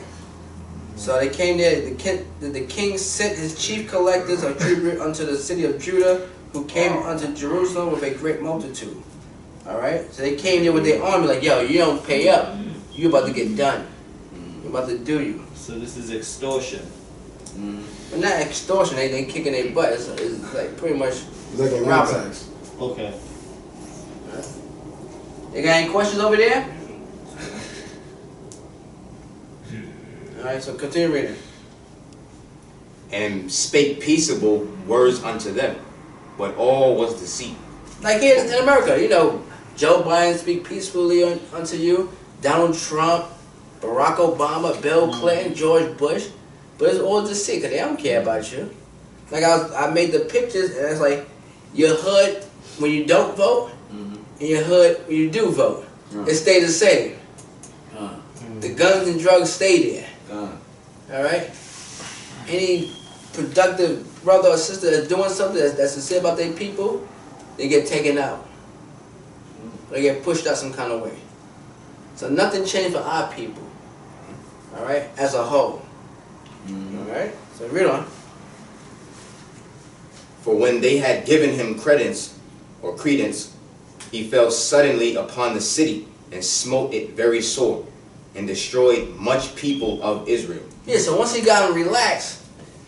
So they came there. The king sent his chief collectors of tribute unto the city of Judah, who came unto Jerusalem with a great multitude. All right. So they came there with their army, like, yo, you don't pay up, you about to get done. You about to do you. So this is extortion. But not extortion. They kicking their butt. It's like pretty much It's like a land robbing. tax. Okay. You got any questions over there? Alright, so continue reading. And spake peaceable words unto them, but all was deceit. Like here in America, you know, Joe Biden speak peacefully unto you, Donald Trump, Barack Obama, Bill Clinton, George Bush, but it's all deceit because they don't care about you. Like I made the pictures and it's like your hood when you don't vote and your hood when you do vote. It stay the same. The guns and drugs stay there. Alright? Any productive brother or sister that's doing something that's sincere about their people, they get taken out. They get pushed out some kind of way. So nothing changed for our people. Alright? As a whole. Alright? So read on. For when they had given him credence, he fell suddenly upon the city and smote it very sore, and destroyed much people of Israel. Yeah, so once he got him relaxed,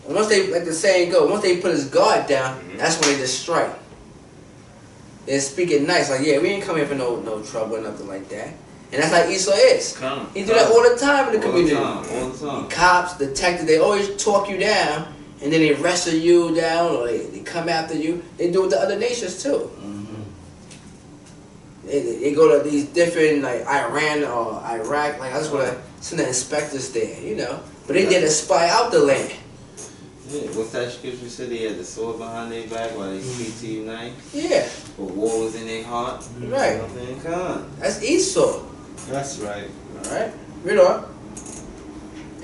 and once they, like the saying goes, once they put his guard down, that's when they just strike. They're speaking nice, like, yeah, we ain't come here for no trouble or nothing like that. And that's how Esau is. He do that all the time in the community. All the time. Cops, detectives, they always talk you down, and then they wrestle you down, or they come after you. They do it with the other nations too. They go to these different, like Iran or Iraq, like I just want to send the inspectors there, you know. But they did to spy out the land. Yeah, what's that scripture said? They had the sword behind their back while they speak to unite. Yeah. But war was in their heart. Right. You know what I'm saying? Come on. That's Esau. That's right. Alright? Read on.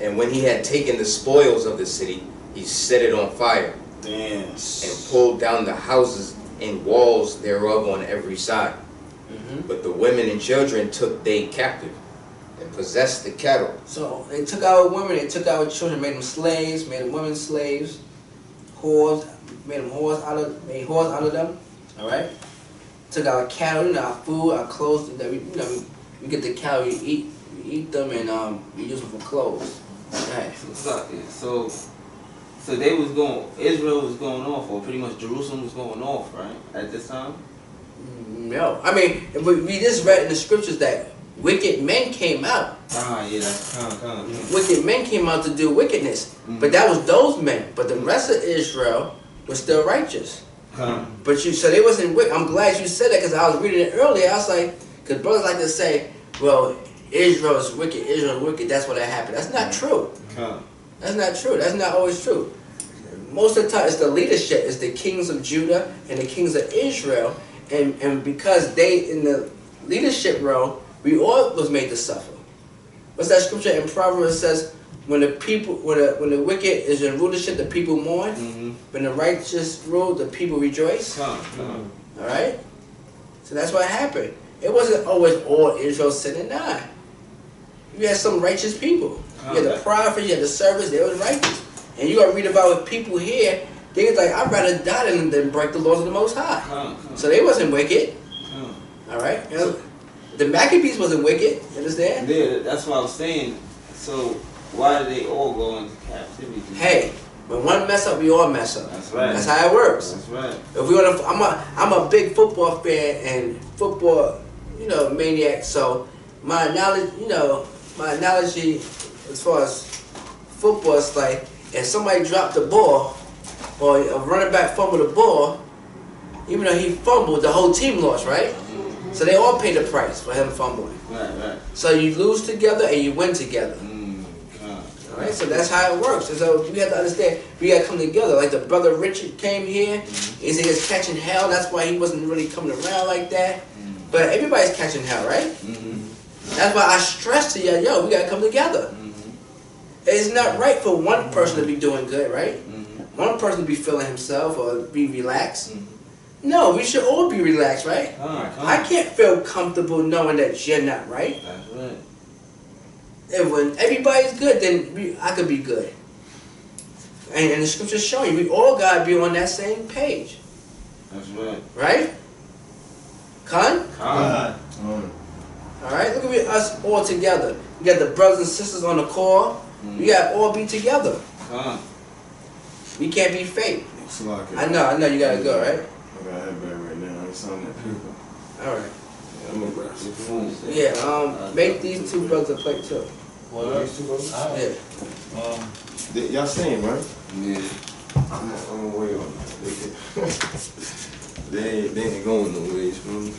And when he had taken the spoils of the city, he set it on fire, Damn. and pulled down the houses and walls thereof on every side. But the women and children took they captive, and possessed the cattle. So they took our women, they took our children, made them slaves, made them women slaves, whores, made whores out of them. All right. Took our cattle, you know, our food, our clothes. That we get the cattle, we eat them, and we use them for clothes. All right. So they was going. Israel was going off, or pretty much Jerusalem was going off, right? At this time. No, I mean we just read in the scriptures that wicked men came out. Yeah, that's Wicked men came out to do wickedness, but that was those men. But the rest of Israel was still righteous. But so they wasn't wicked. I'm glad you said that because I was reading it earlier. I was like, because brothers like to say, well, Israel is wicked. Israel is wicked. That's what happened. That's not true. That's not true. That's not always true. Most of the time, it's the leadership. It's the kings of Judah and the kings of Israel. And because they in the leadership role, we all was made to suffer. What's that scripture in Proverbs says? When the wicked is in rulership, the people mourn. When the righteous rule, the people rejoice. All right. So that's what happened. it wasn't always all Israel sinning. Nah. You had some righteous people. You had the prophets, you had the servants, they was righteous. And you gotta read about people here, they was like, I'd rather die than break the laws of the Most High. So they wasn't wicked. Alright? You know, the Maccabees wasn't wicked, you understand? Yeah, that's what I was saying. So why did they all go into captivity? Hey, when one mess up, we all mess up. That's right. That's how it works. That's right. If we wanna, I'm a big football fan and football, maniac. So my analogy as far as football is like, if somebody dropped the ball or a running back fumbled the ball, even though he fumbled, the whole team lost, right? So they all pay the price for him fumbling. Right. So you lose together and you win together. Alright, so that's how it works. And so we have to understand, we got to come together. Like the brother Richard came here, he said he was catching hell, that's why he wasn't really coming around like that. But everybody's catching hell, right? That's why I stress to you, we got to come together. It's not right for one person to be doing good, right? One person to be feeling himself or be relaxed. No, we should all be relaxed, right? I can't feel comfortable knowing that you're not right. That's right. And when everybody's good, then I could be good. And the scriptures show you, we all got to be on that same page. That's right. Right? Con? Alright, look at us all together. We got the brothers and sisters on the call. We got to all be together. We can't be fake. I know, you got to go, right? I got a headband right now. I ain't signing that paper. Alright. Yeah, I'm gonna grab some food. Yeah, make these two brothers a plate too. What? These two brothers? Yeah. Y'all seen, right? Yeah. I'm gonna wait on that. They ain't going no ways, man.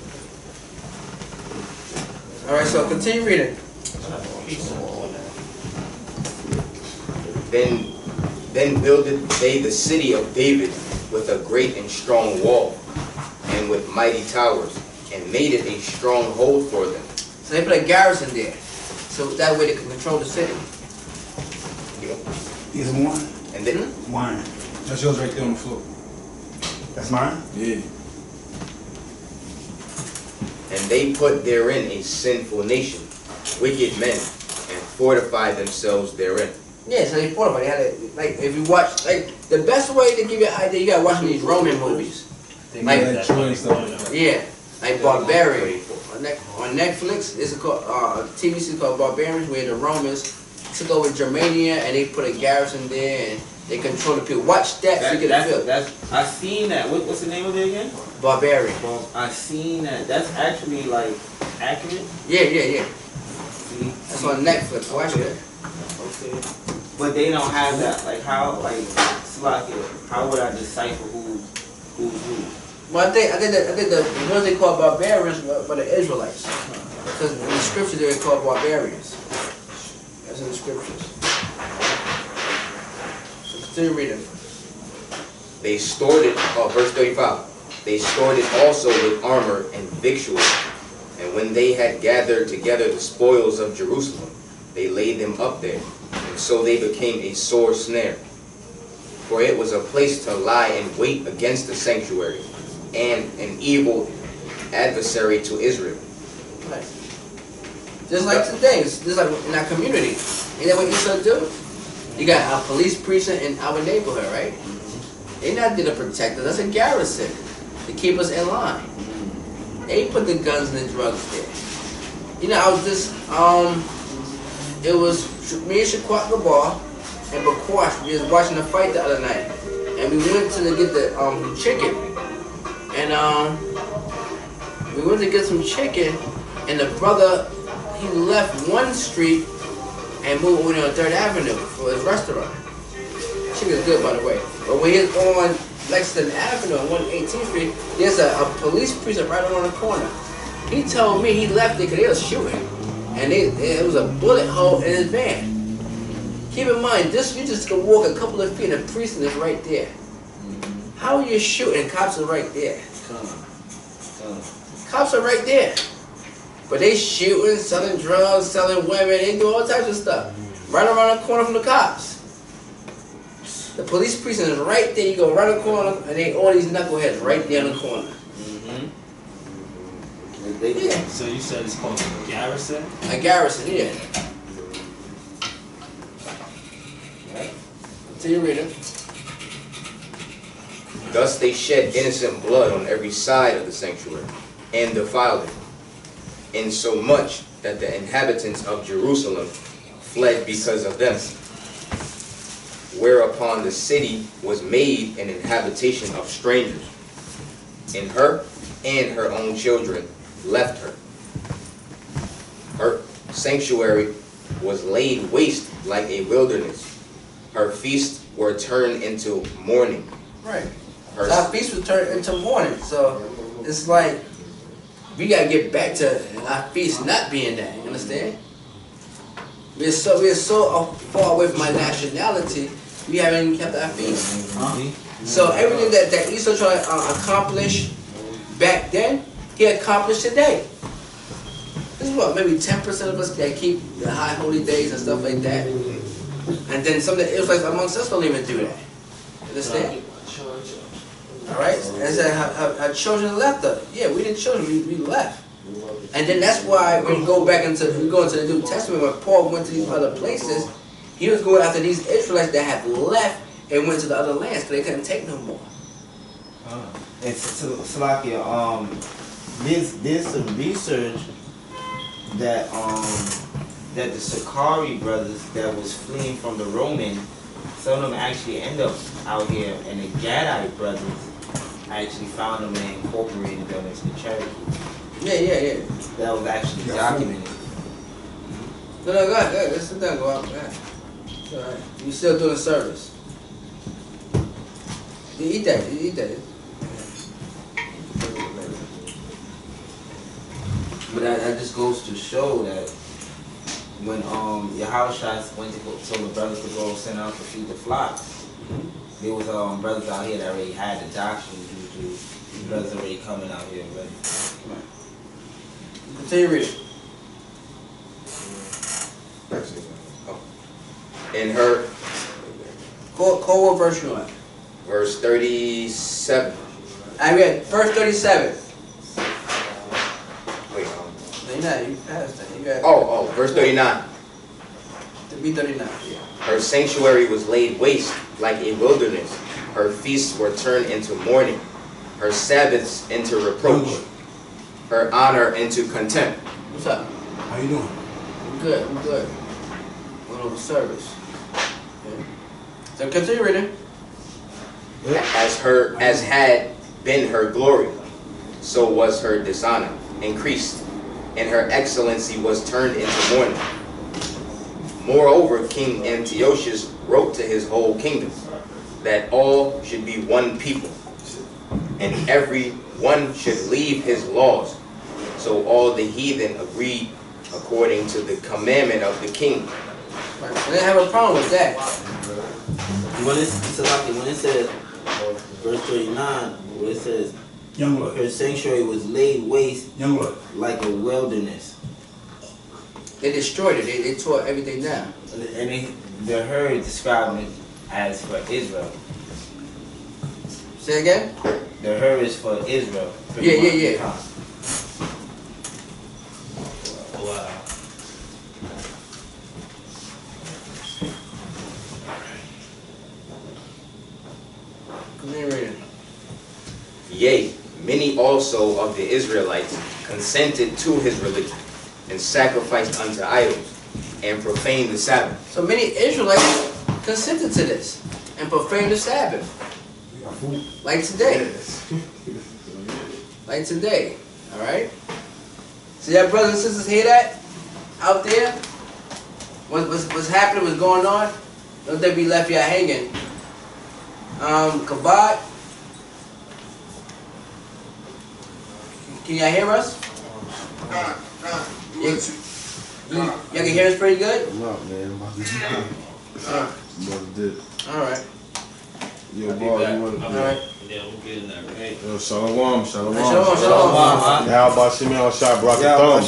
Alright, so continue reading. Then builded they the city of David with a great and strong wall, and with mighty towers, and made it a stronghold for them. So they put a garrison there. So that way they can control the city. Here's one. And then Wine. That's yours right there on the floor. That's mine? Yeah. and they put therein a sinful nation, wicked men, and fortified themselves therein. Yeah, so they fortified. They had if you watch, the best way to give you an idea, you gotta watch these Roman movies. Yeah, like Barbarian. On Netflix, it's called a TV series called Barbarians, where the Romans took over Germania and they put a garrison there and they control the people. Watch that so you get a feel. I seen that. What's the name of it again? Barbarian. I seen that. That's actually like accurate. Yeah. See? That's on Netflix. Watch it. Okay. But they don't have that. Like how? Like Slovakia. How would I decipher who's who? Well, I think the ones they call barbarians were the Israelites, because in the scripture they were called barbarians. That's in the scriptures. So continue reading. They stored it, verse 35, they stored it also with armor and victuals, and when they had gathered together the spoils of Jerusalem, they laid them up there, and so they became a sore snare. For it was a place to lie in wait against the sanctuary, and an evil adversary to Israel. Right. Just like today, just like in our community. Ain't that what Esau do? You got a police precinct in our neighborhood, right? They're not there to protect us. That's a garrison to keep us in line. They put the guns and the drugs there. You know, I was just, it was me and Shaquat Gabar and Bakwash. We was watching a fight the other night. And we went to get the chicken. And we went to get some chicken, and the brother, he left one street and moved over to 3rd Avenue for his restaurant. Chicken's good, by the way. But when he's on Lexington Avenue on 118th Street, there's a police precinct right around the corner. He told me he left there because they was shooting, and it was a bullet hole in his van. Keep in mind, you just can walk a couple of feet, and the precinct is right there. How are you shooting? Cops are right there. Cops are right there. But they shooting, selling drugs, selling women, they do all types of stuff. Right around the corner from the cops. The police precinct is right there. You go right around the corner, and they all these knuckleheads right there in the corner. Yeah. So you said it's called a garrison? A garrison, yeah. Right. So you read it. Thus they shed innocent blood on every side of the sanctuary, and defiled it, insomuch that the inhabitants of Jerusalem fled because of them. Whereupon the city was made an habitation of strangers, and her and her own children left her. Her sanctuary was laid waste like a wilderness. Her feasts were turned into mourning. Right. Her, So our feast was turned into mourning. So it's like we gotta get back to our feast not being that. You understand? We're so far away from our nationality. We haven't even kept our feast. So everything that Esau tried to accomplish back then, he accomplished today. This is what, maybe 10% of us that keep the high holy days and stuff like that. And then some of the Israelites amongst us don't even do that. Understand? Alright? And so our children left us. Yeah, we didn't children, we left. And then that's why when we go into the New Testament, when Paul went to these other places, he was going after these Israelites that had left and went to the other lands because they couldn't take no more. And Salakia, there's some research that that the Sakari brothers that was fleeing from the Roman, some of them actually end up out here, and the Gadite brothers actually found them and incorporated them into the Cherokee. Yeah. That was actually documented. No, go ahead. Let's sit down, go out. Go ahead. It's all right. You still doing service. You eat that. But that just goes to show that when Yahushua went to go, so the brothers could go send out to feed the flocks, there was brothers out here that already had the doctrine due to brothers already coming out here already. Continue reading. in her, Call what verse you on? verse 37. I read verse 37. Wait, No, you're not. You passed that. You got. verse 39. To be 39. Yeah. Her sanctuary was laid waste like a wilderness. Her feasts were turned into mourning. Her Sabbaths into reproach. Her honor into contempt. What's up? How you doing? I'm good. I'm good. Going over service. Okay. So continue reading. As had been her glory, so was her dishonor increased, and her excellency was turned into mourning. Moreover, King Antiochus wrote to his whole kingdom that all should be one people, and every one should leave his laws. So all the heathen agreed according to the commandment of the king. Right. I didn't have a problem with that. When it says, verse 39, where it says, Young Lord. her sanctuary was laid waste Young Lord. like a wilderness. They destroyed it. They tore everything down. And the her describing it as for Israel. Say again? The her is for Israel. Yeah. Wow. Continue reading. Yea, many also of the Israelites consented to his religion, and sacrificed unto idols, and profaned the Sabbath. So many Israelites consented to this and profaned the Sabbath. Like today. Like today. Alright? So y'all brothers and sisters hear that? Out there? What's happening, what's going on? Don't they be left y'all hanging. Kabad? Can y'all hear us? Y'all can hear us pretty good? I'm out, man. I'm about to did. Alright. Yo, I'll be boy, back. you want to Alright. Yeah, we'll get in there, right? Yo, shalom. Shalom. How about Shimei Al-Shah Brakatah?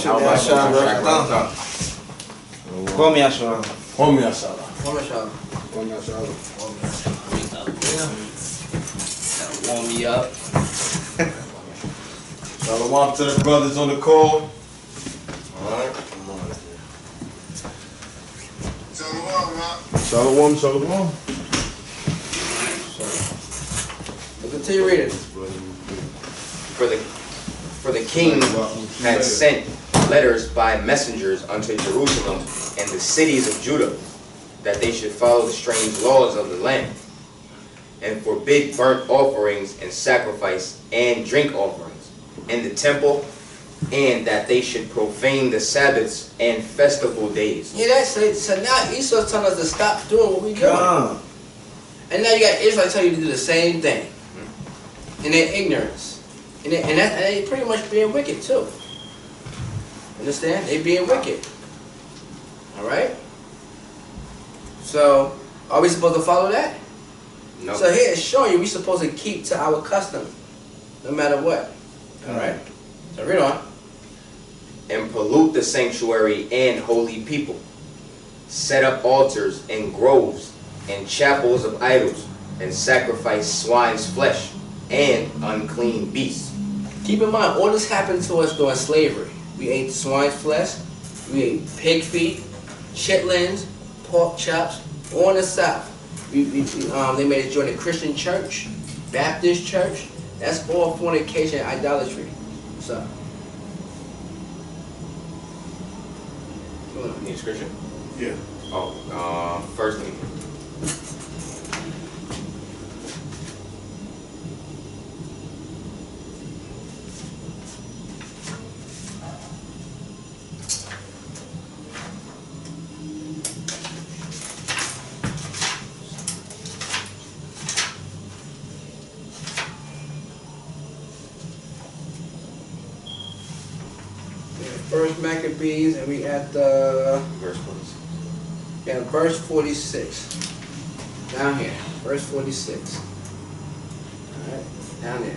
Call me Ashura. Homie Al-Shah. Warm me up. Shalom to the brothers on the call. Alright. Shalom, shalom. We'll continue reading. For the king had sent letters by messengers unto Jerusalem and the cities of Judah, that they should follow the strange laws of the land, and forbid burnt offerings and sacrifice and drink offerings in the temple, and that they should profane the Sabbaths and festival days. Yeah, that's it. So now Esau's telling us to stop doing what we're doing. And now you got Israel telling you to do the same thing. In their ignorance. And they pretty much being wicked too. Understand? They being wicked. Alright? So, are we supposed to follow that? No. So here it's showing you we're supposed to keep to our custom. No matter what. Alright? So read on. And pollute the sanctuary and holy people. Set up altars and groves and chapels of idols, and sacrifice swine's flesh and unclean beasts. Keep in mind, all this happened to us during slavery. We ate swine's flesh, we ate pig feet, chitlins, pork chops, all in the South. They made us join the Christian church, Baptist church. That's all fornication and idolatry. What's up? Need a scripture? Yeah. Oh, first thing. First Maccabees, and we at the Verse 46. yeah, verse 46. Down here, verse 46. Alright, down there.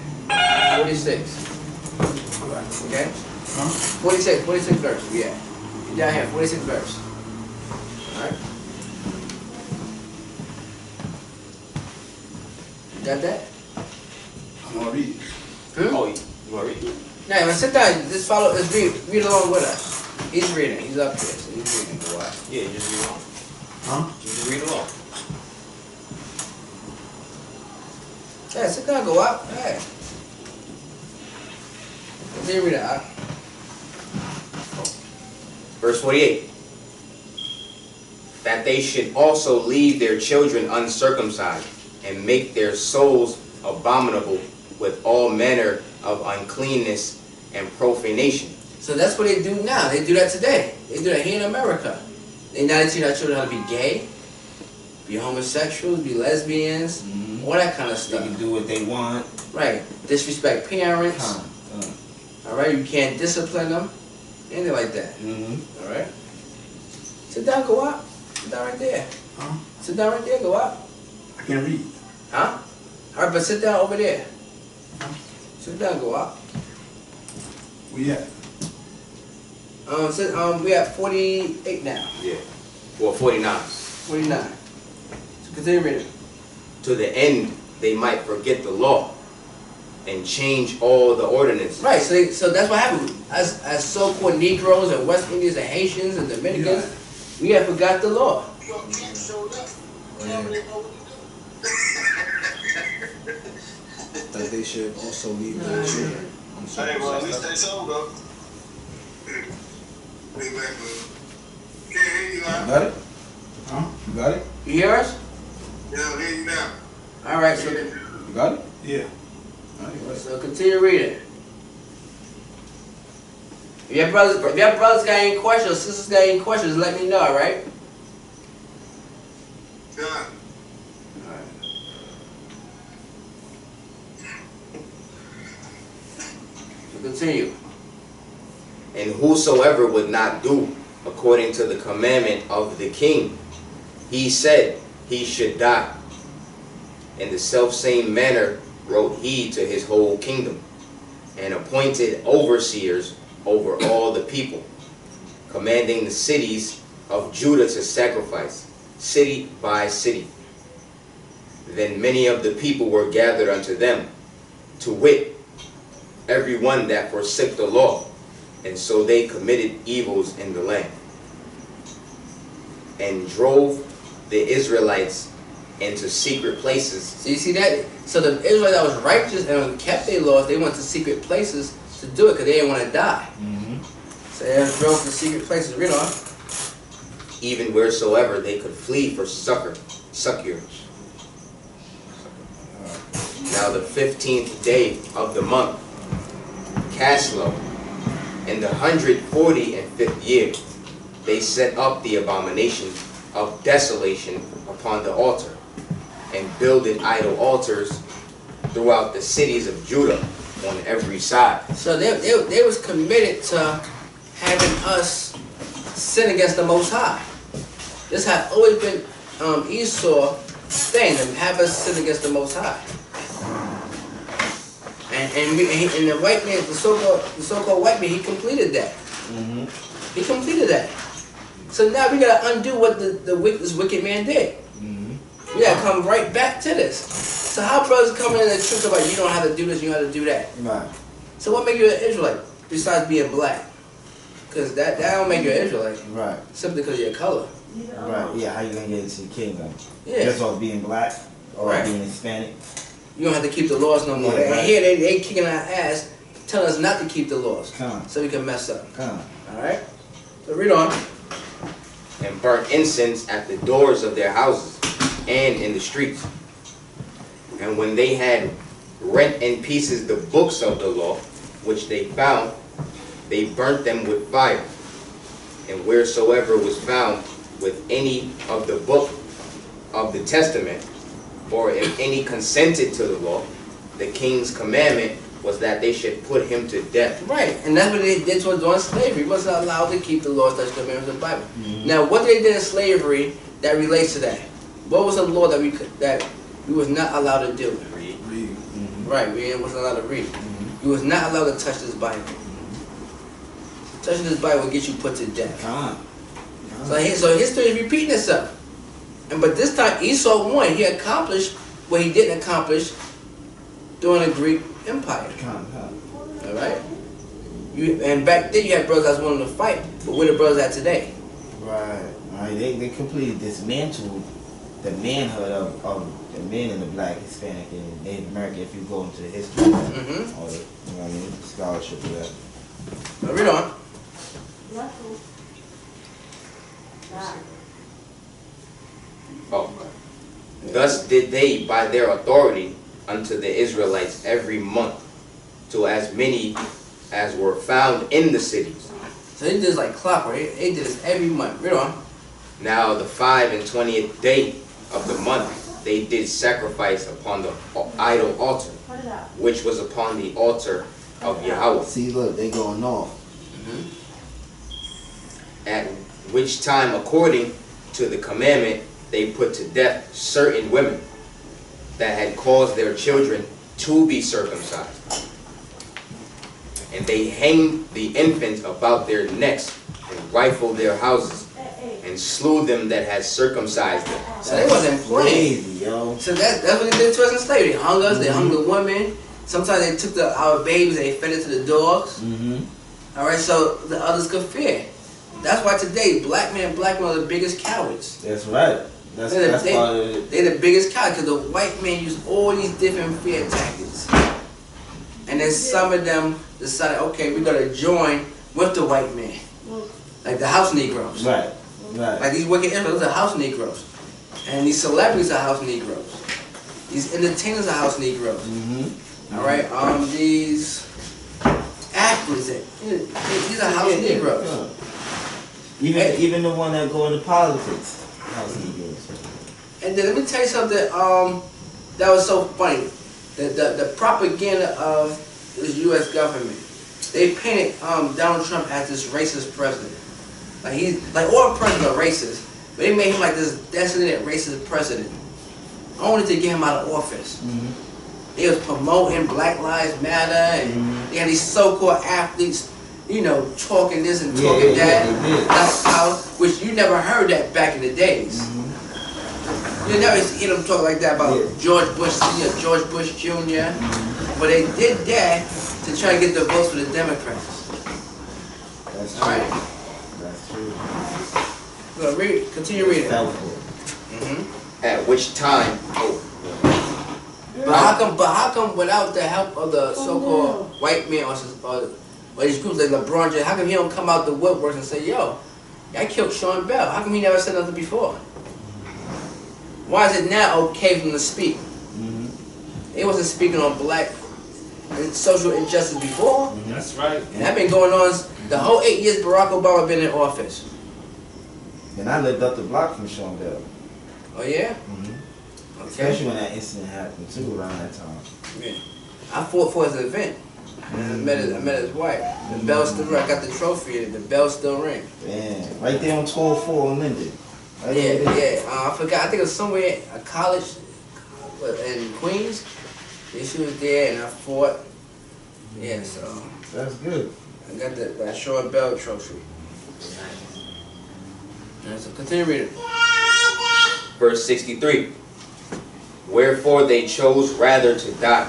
46. Okay? 46 verse, yeah. Down here, 46 verse. Alright? You got that? I'm gonna read it. Oh, you want to read it? Now, when sit down, just follow, let's read along with us. He's reading, he's up here, so he's reading for a while. Yeah, just read along. Huh? Just read along. Yeah, sit down, go up. Hey. Continue reading, Ak. Verse 48. That they should also leave their children uncircumcised, and make their souls abominable with all manner of uncleanness and profanation. So that's what they do now. They do that today. They do that here in America. They now teach our children how to be gay, be homosexuals, be lesbians, all that kind of They stuff. can do what they want. Right. Disrespect parents. All right. You can't discipline them. Anything like that. All right. Sit down, go up. Sit down right there. Huh? Sit down right there, go up. I can't read. Huh? All right, but sit down over there. Sit down, go up. Where you at? We at 48 now. Yeah. Well, 49. 49. So continue reading. To the end they might forget the law and change all the ordinances. Right, so that's what happened. As so-called Negroes and West Indians and Haitians and Dominicans, we have forgot the law. That they should also leave their children. Hey, well, at least they sold though. Be back, man. Can't hear you You now. got it? Huh? You got it? You hear us? Yeah, I hear you now. All right, so You got it? Yeah. so continue reading. If your brothers got any questions, sisters got any questions, let me know, all right? Done. So continue. And whosoever would not do according to the commandment of the king, he said he should die. In the selfsame manner wrote he to his whole kingdom, and appointed overseers over all the people, commanding the cities of Judah to sacrifice, city by city. Then many of the people were gathered unto them, to wit, every one that forsook the law, and so they committed evils in the land, and drove the Israelites into secret places. So you see that? So the Israelites that was righteous and kept their laws, they went to secret places to do it because they didn't want to die. So they drove to secret places. Read on. Even wheresoever they could flee for succor. Now the 15th day of the month, Caslow, in the 145th year, they set up the abomination of desolation upon the altar, and builded idol altars throughout the cities of Judah on every side. So they was committed to having us sin against the Most High. This had always been Esau's thing, to have us sin against the Most High. And the white man, the so-called white man, he completed that. He completed that. So now we gotta undo what this wicked man did. We gotta come right back to this. So how brothers come in the truth about you don't have to do this, you don't have to do that? Right. So what make you an Israelite besides being black? Because that don't make you an Israelite. Right. Simply because of your color. Right. Yeah. How you gonna get into the kingdom? Yeah. Just off being black or Right. being Hispanic. You don't have to keep the laws no more. Yeah, And right. here they kicking our ass, telling us not to keep the laws. Come on. So we can mess up. Come on. Alright? So read on. And burnt incense at the doors of their houses and in the streets. And when they had rent in pieces the books of the law, which they found, they burnt them with fire. And wheresoever was found with any of the book of the testament, or if any consented to the law, the king's commandment was that they should put him to death. Right, and that's what they did during slavery. He wasn't allowed to keep the laws, statutes, commandments of the Bible. Now, what they did in slavery that relates to that? What was the law that we was not allowed to do? Read. Right, we wasn't allowed to read. You was not allowed to touch this Bible. Touching this Bible will get you put to death. Come on. So history is repeating itself. But this time Esau won. He accomplished what he didn't accomplish during the Greek Empire. All right. And back then you had brothers that was willing to fight, but where the brothers at today? Right. They completely dismantled the manhood of the men in the black, Hispanic, and Native American. If you go into the history, or the, you know what I mean, scholarship of that. Now read on. Thus did they by their authority unto the Israelites every month, to as many as were found in the cities. So they did this like clockwork. They did this every month. Read on. Now the 25th day of the month they did sacrifice upon the idol altar, which was upon the altar of Yahweh. See, look, they going off. At which time, according to the commandment, they put to death certain women that had caused their children to be circumcised. And they hanged the infants about their necks and rifled their houses and slew them that had circumcised them. So they wasn't playing. Crazy, yo. So that's what they did to us in slavery. They hung us, they hung the women. Sometimes they took our babies and they fed it to the dogs. Alright, so the others could fear. That's why today, black men and black women are the biggest cowards. That's right. That's part of it. They're the biggest cowards because the white man used all these different fear tactics. And then some of them decided, okay, we're going to join with the white man. Like the house Negroes. Right. Right. Like these wicked Israelites are house Negroes. And these celebrities are house Negroes. These entertainers are house Negroes. Alright, these athletes, these are house Negroes. Even the one that go into politics, house Negroes. And then let me tell you something that was so funny. The propaganda of the U.S. government, they painted Donald Trump as this racist president. Like all presidents are racist, but they made him like this designated racist president, only to get him out of office. They was promoting Black Lives Matter, and they had these so-called athletes, you know, talking this and talking that. That's how, which you never heard that back in the days. You never hear them talk like that about George Bush Sr., George Bush Jr. But they did that to try to get the votes for the Democrats. That's true. All right. That's true. Go read. Continue reading. At which time, But how come without the help of the so-called white man or these groups like LeBron James, how come he don't come out the woodwork and say, yo, I killed Sean Bell? How come he never said nothing before? Why is it now okay for him to speak? He wasn't speaking on black and social injustice before. That's right. And that been going on the whole 8 years Barack Obama been in office. And I lived up the block from Sean Bell. Oh yeah? Okay. Especially when that incident happened too, around that time. Yeah. I fought for his event. And I met his wife. The bell still ring. I got the trophy and the bell still ring. Yeah, right there on 12-4 on Linden. Right Yeah. I forgot. I think it was somewhere, a college in Queens. Yeah, she was there and I fought. Yeah, so. That's good. I got that Sean Bell trophy. Yeah, so continue reading. verse 63. Wherefore they chose rather to die,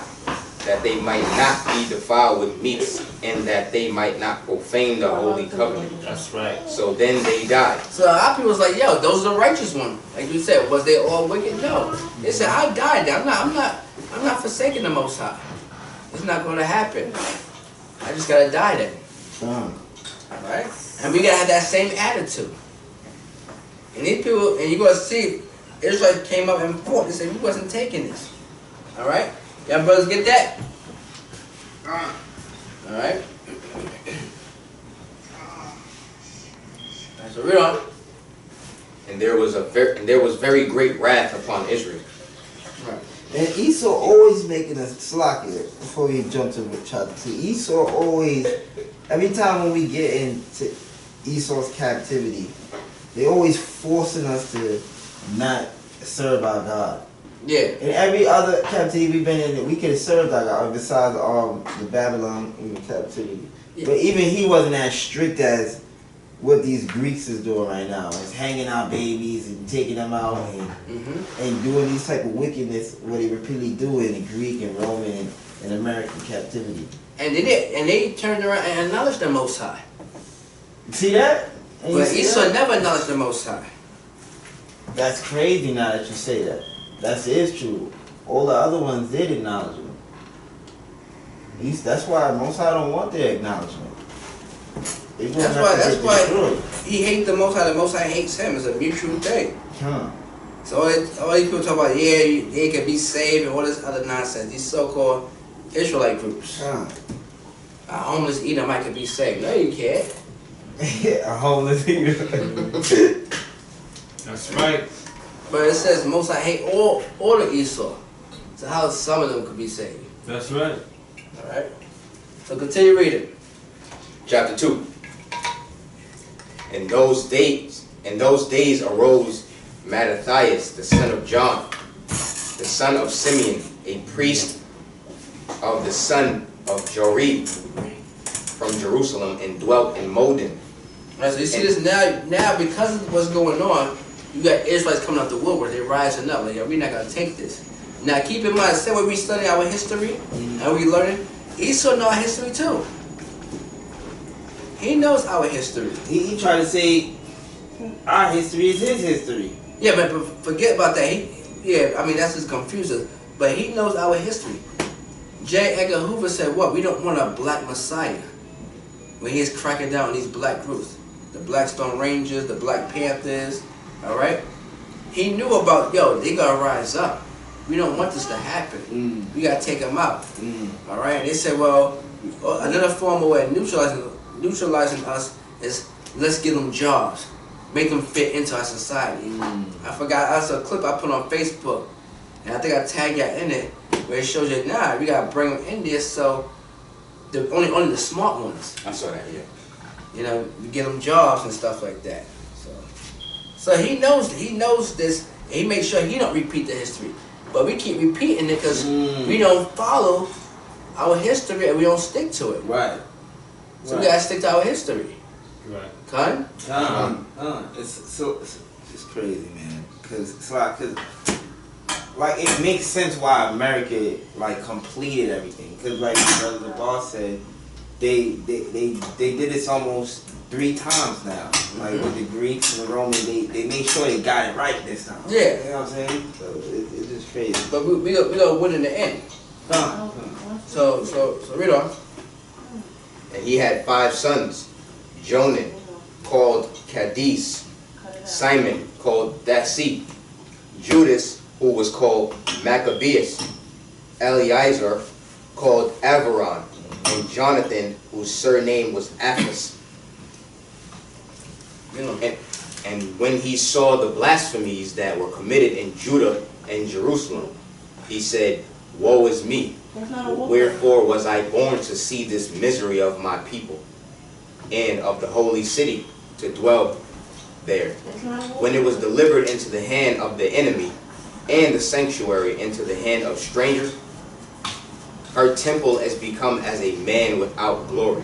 that they might not be defiled with meats, and that they might not profane the holy covenant. That's right. So then they died. So a lot of people was like, yo, those are the righteous ones. Like you said, was they all wicked? No. They said, I died. I'm not forsaking the Most High. It's not going to happen. I just got to die then. Alright? And we got to have that same attitude. And these people, and you're going to see, Israel came up and fought. They said, we wasn't taking this. Alright? Y'all brothers get that? Alright? So read on. And there was very great wrath upon Israel. Right. And Esau always making us slack here before we jump to chapter 2. Esau always, every time when we get into Esau's captivity, they always forcing us to not serve our God. Yeah. In every other captivity we've been in, we could have served our God besides the Babylon captivity. Yeah. But even he wasn't as strict as what these Greeks is doing right now. It's hanging out babies and taking them out and doing these type of wickedness, what they repeatedly do in Greek and Roman and American captivity. And they did, and they turned around and acknowledged the Most High. See that? And but Esau never acknowledged the Most High. That's crazy now that you say that. That is true. All the other ones did acknowledge him. That's why Most High don't want their acknowledgement. That's why he hates the Most High. The Most High hates him. It's a mutual thing. So all these people talk about, yeah, they can be saved and all this other nonsense. These so-called Israelite groups. A homeless Edomite can be saved. No, you can't. A homeless Edomite. That's right. But it says Most High hate all of Esau. So how some of them could be saved? That's right. All right. So continue reading. Chapter 2. In those days arose Mattathias, the son of John, the son of Simeon, a priest of the son of Jorib, from Jerusalem, and dwelt in Modin. Right, so you see this now because of what's going on, you got Israelites coming out the woodwork. They're rising up. Like, yo, we're not going to take this. Now keep in mind, say when we study our history and we learning, Esau know our history too. He knows our history. He tried to say our history is his history. Yeah, but forget about that. I mean, that's just confusing. But he knows our history. J. Edgar Hoover said, what? We don't want a black Messiah. When he's cracking down on these black groups. The Black Stone Rangers, the Black Panthers, all right? He knew about, yo, they got to rise up. We don't want this to happen. We got to take them out, all right? They said, well, another form of way of neutralizing us is let's give them jobs. Make them fit into our society. I forgot, that's a clip I put on Facebook. And I think I tagged y'all in it, where it shows you, nah, we got to bring them in there so only the smart ones. I saw that, yeah. You know, we get them jobs and stuff like that. So he knows this, and he makes sure he don't repeat the history. But we keep repeating it because we don't follow our history and we don't stick to it. Right. So we gotta stick to our history. Right. Con? It's crazy, man. Cause it's like, like it makes sense why America like completed everything. Cause like Brother the boss said, they did this almost 3 times now. Like with the Greeks and the Romans, they made sure they got it right this time. Yeah. You know what I'm saying? So it's just crazy. But we gonna win in the end. So read on. And he had 5 sons, Jonan, called Cadiz, Simon, called Dasi, Judas, who was called Maccabeus, Eleazar, called Avaron, and Jonathan, whose surname was Aphus. And when he saw the blasphemies that were committed in Judah and Jerusalem, he said, Woe is me! Wherefore was I born to see this misery of my people, and of the holy city to dwell there? When it was delivered into the hand of the enemy, and the sanctuary into the hand of strangers, her temple has become as a man without glory.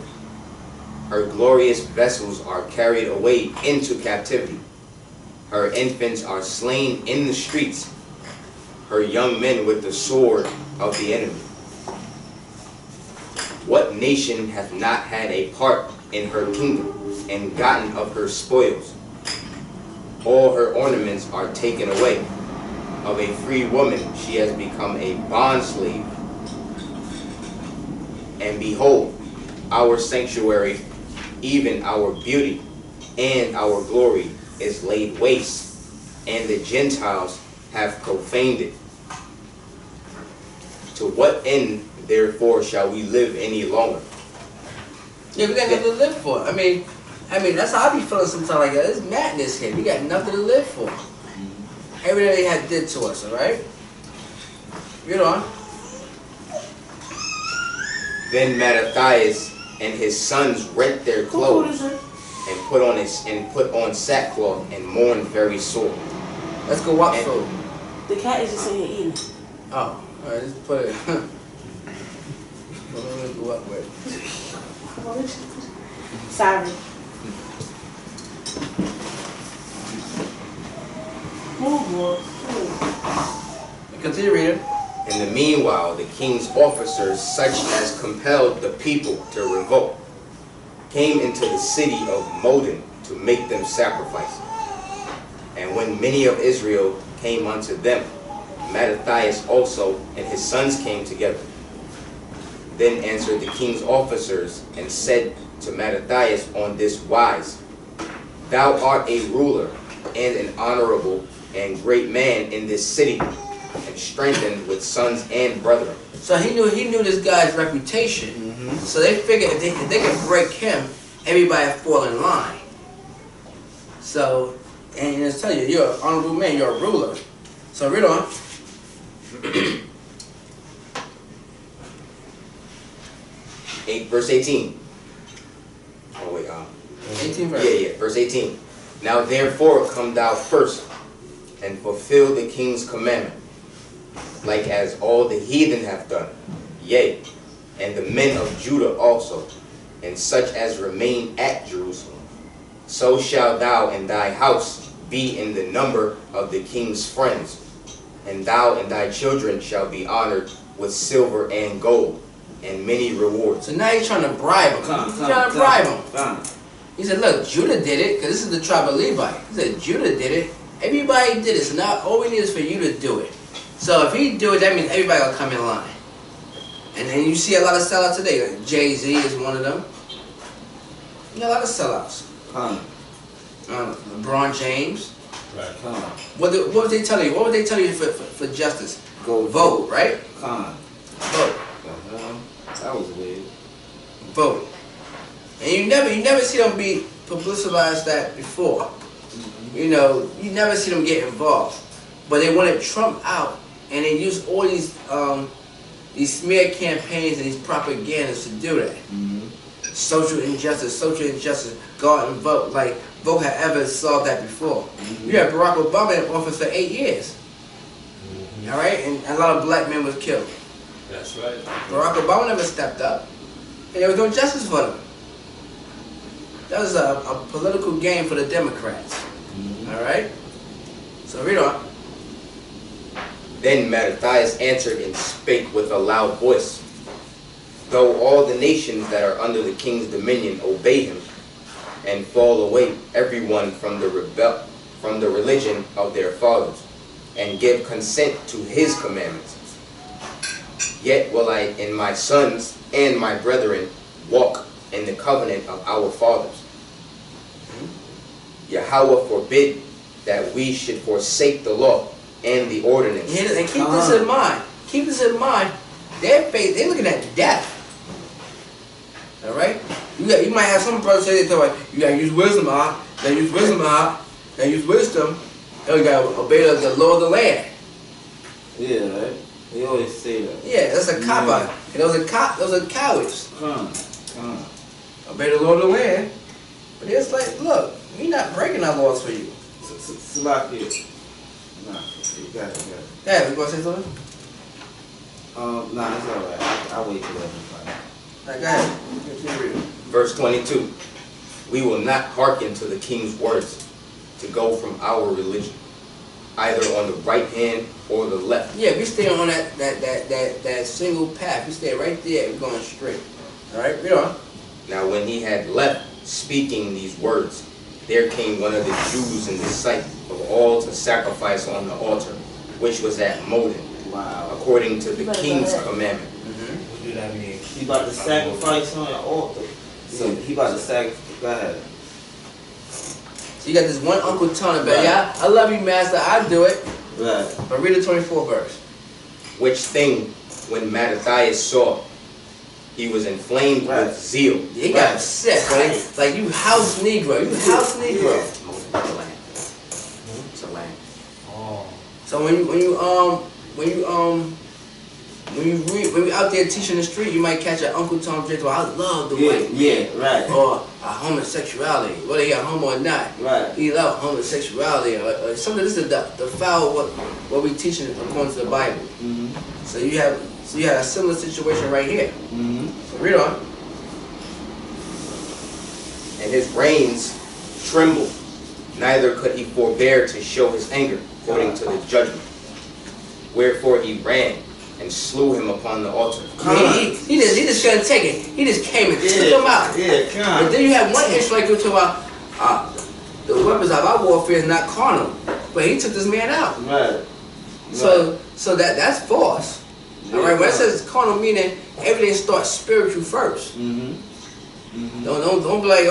Her glorious vessels are carried away into captivity. Her infants are slain in the streets, her young men with the sword of the enemy. What nation hath not had a part in her kingdom, and gotten of her spoils? All her ornaments are taken away. Of a free woman she has become a bondslave. And behold, our sanctuary, even our beauty and our glory, is laid waste, and the Gentiles have profaned it. To what end, therefore, shall we live any longer? Yeah, we got nothing to live for. I mean, that's how I be feeling sometimes. Like, there's madness here. We got nothing to live for. Everything they had did to us, all right? Read on. Then Mattathias and his sons rent their clothes and put on sackcloth and mourned very sore. Let's go walk through. The cat is just in here eating. Oh, all right. Let's put it. What am I gonna go up with? Sorry. Continue reading. In the meanwhile, the king's officers, such as compelled the people to revolt, came into the city of Modin to make them sacrifice. And when many of Israel came unto them, Mattathias also and his sons came together. Then answered the king's officers and said to Mattathias on this wise, Thou art a ruler and an honorable and great man in this city, and strengthened with sons and brethren. So he knew this guy's reputation. So they figured if they could break him, everybody would fall in line. So, and it's tell you, you're an honorable man, you're a ruler. So read on. Verse 18. Oh wait, 18 verse. Yeah, verse 18. Now therefore come thou first, and fulfill the king's commandment, like as all the heathen have done, yea, and the men of Judah also, and such as remain at Jerusalem. So shalt thou and thy house be in the number of the king's friends, and thou and thy children shall be honored with silver and gold, and many rewards. So now he's trying to bribe him. He's trying to bribe him. He said, look, Judah did it, because this is the tribe of Levi. He said, Judah did it. Everybody did it, so now all we need is for you to do it. So if he do it, that means everybody will come in line. And then you see a lot of sellouts today. Like Jay-Z is one of them. You got a lot of sellouts. LeBron James. Right. What would they tell you? What would they tell you for justice? Go vote, right? Vote. That was weird. Vote. And you never see them be publicized that before. You know, you never see them get involved. But they wanted Trump out, and they used all these smear campaigns and these propagandas to do that. Social injustice, go out and vote. Like, vote had ever solved that before. You had Barack Obama in office for 8 years. All right? And a lot of black men was killed. That's right. Barack Obama never stepped up. And there was no justice for them. That was a political game for the Democrats. All right? So read on. Then Mattathias answered and spake with a loud voice, though all the nations that are under the king's dominion obey him, and fall away every one from the religion of their fathers, and give consent to his commandments, yet will I and my sons and my brethren walk in the covenant of our fathers. Yahweh forbid that we should forsake the law and the ordinance. Yeah, and keep this in mind. Keep this in mind. Their faith, they're looking at death. All right? You might have some brothers say, you got to use wisdom, you got to use wisdom, you got to use wisdom. And you got to obey the law of the land. Yeah, right? They always say that. Yeah, that's a cop out. And those are cowards. Obey the law of the land. But it's like, look, we're not breaking our laws for you. Slovakia. Nah, you got it. Yeah, we going to say something? Nah, it's alright. I'll wait till everybody. Go ahead. Verse 22. We will not hearken to the king's words to go from our religion, either on the right hand or the left. Yeah, we stay on that single path. We stay right there. We're going straight. All right, read on. Now when he had left speaking these words, there came one of the Jews in the sight of all to sacrifice on the altar, which was at Modin, according to the king's commandment. What do that mean? He about to sacrifice on the altar. So he about to sacrifice. Go ahead. So you got this one Uncle Tony, but yeah, I love you, Master. I do it. Right. But read the 24th verse. Which thing, when Mattathias saw, he was inflamed with zeal. He got upset, right? Like you house Negro. You house Negro. It's a land. Oh. So when you out there teaching the street, you might catch an Uncle Tom J. I love the white man. Yeah, right. Or a homosexuality, whether he a homo or not. Right. He love homosexuality or something. This is the foul what we teaching according to the Bible. Mm-hmm. So you have a similar situation right here. Mm-hmm. So read on. And his reins trembled, neither could he forbear to show his anger, according to the judgment. Wherefore he ran and slew him upon the altar. He just couldn't take it. He just came and took him out. Yeah, come on. But then you have one issue like you're talking about, the weapons of our warfare is not carnal. But he took this man out. Right. So that's false. All right. When it says carnal, meaning everything starts spiritual first. Mm-hmm. Mm-hmm. Don't be like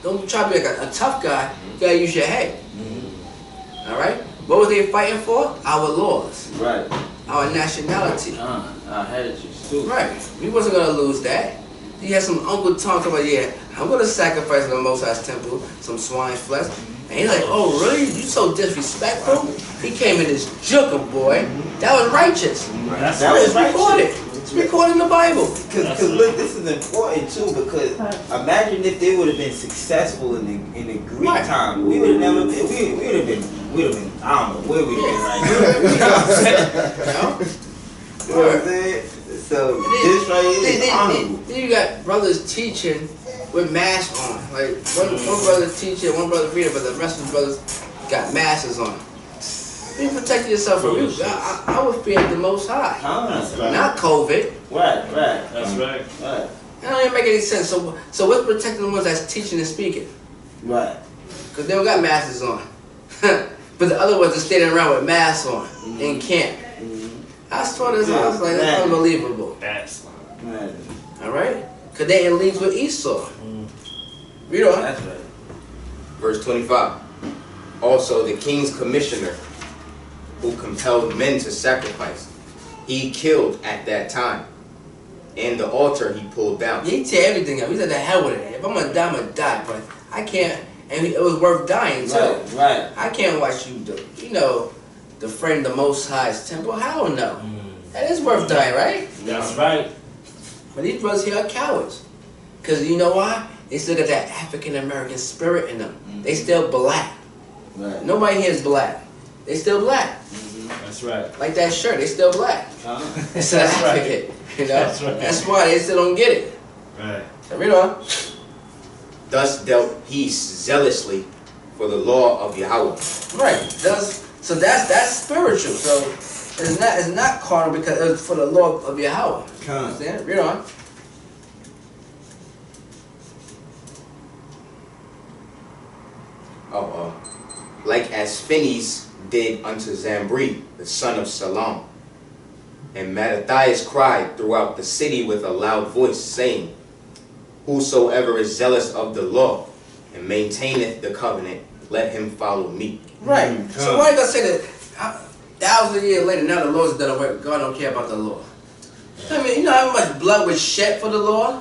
don't try to be like a tough guy. You gotta use your head. Mm-hmm. All right. What was they fighting for? Our laws. Right. Our nationality. Our heritage too. Right. We wasn't gonna lose that. He had some Uncle Tom talking about, yeah, I'm gonna sacrifice in the Most High's temple some swine flesh. And he's like, oh really? You so disrespectful? He came in this juker, boy. That was righteous. That was recorded. It's recorded in the Bible. Because look, this is important too. Because imagine if they would have been successful in the Greek time, we would have never been. We would have been. I don't know where we'd have been right now. You know what I'm saying? You know what I'm saying? So this right here is honorable. Then you got brothers teaching with masks on. Like one brother teaching, one brother reading, but the rest of the brothers got masks on. You protect yourself from you. I would fear the Most High. Not COVID. Right. That's right. Right. That don't even make any sense. So what's protecting the ones that's teaching and speaking? Right. Because they don't got masks on. But the other ones are standing around with masks on in camp. I saw this, I was like, that's unbelievable. That's right. All right? Because they in leagues with Esau. Read on. That's right. Verse 25. Also the king's commissioner, who compelled men to sacrifice, he killed at that time, and the altar he pulled down. Yeah, he tear everything up. He said, the hell with it. If I'm gonna die, I'm gonna die. But I can't, and it was worth dying too. Right. I can't watch you defend the Most High's temple. Hell no. That is worth dying, right? That's right. But these brothers here are cowards. Because you know why? They still got that African American spirit in them. They still black. Right. Nobody here is black. They still black. That's right. Like that shirt, they still black. It's an African. You know? That's right. That's why they still don't get it. Right. So read on. Thus dealt he zealously for the law of Yahweh. Right. So that's spiritual. So It's not carnal because it's for the law of Yahweh. Understand? Read on. Like as Phineas did unto Zambri, the son of Salam. And Mattathias cried throughout the city with a loud voice, saying, Whosoever is zealous of the law and maintaineth the covenant, let him follow me. Right. So why are you going to say that 1,000 years later, now the Lord's done away? God don't care about the law. I mean, you know how much blood was shed for the law?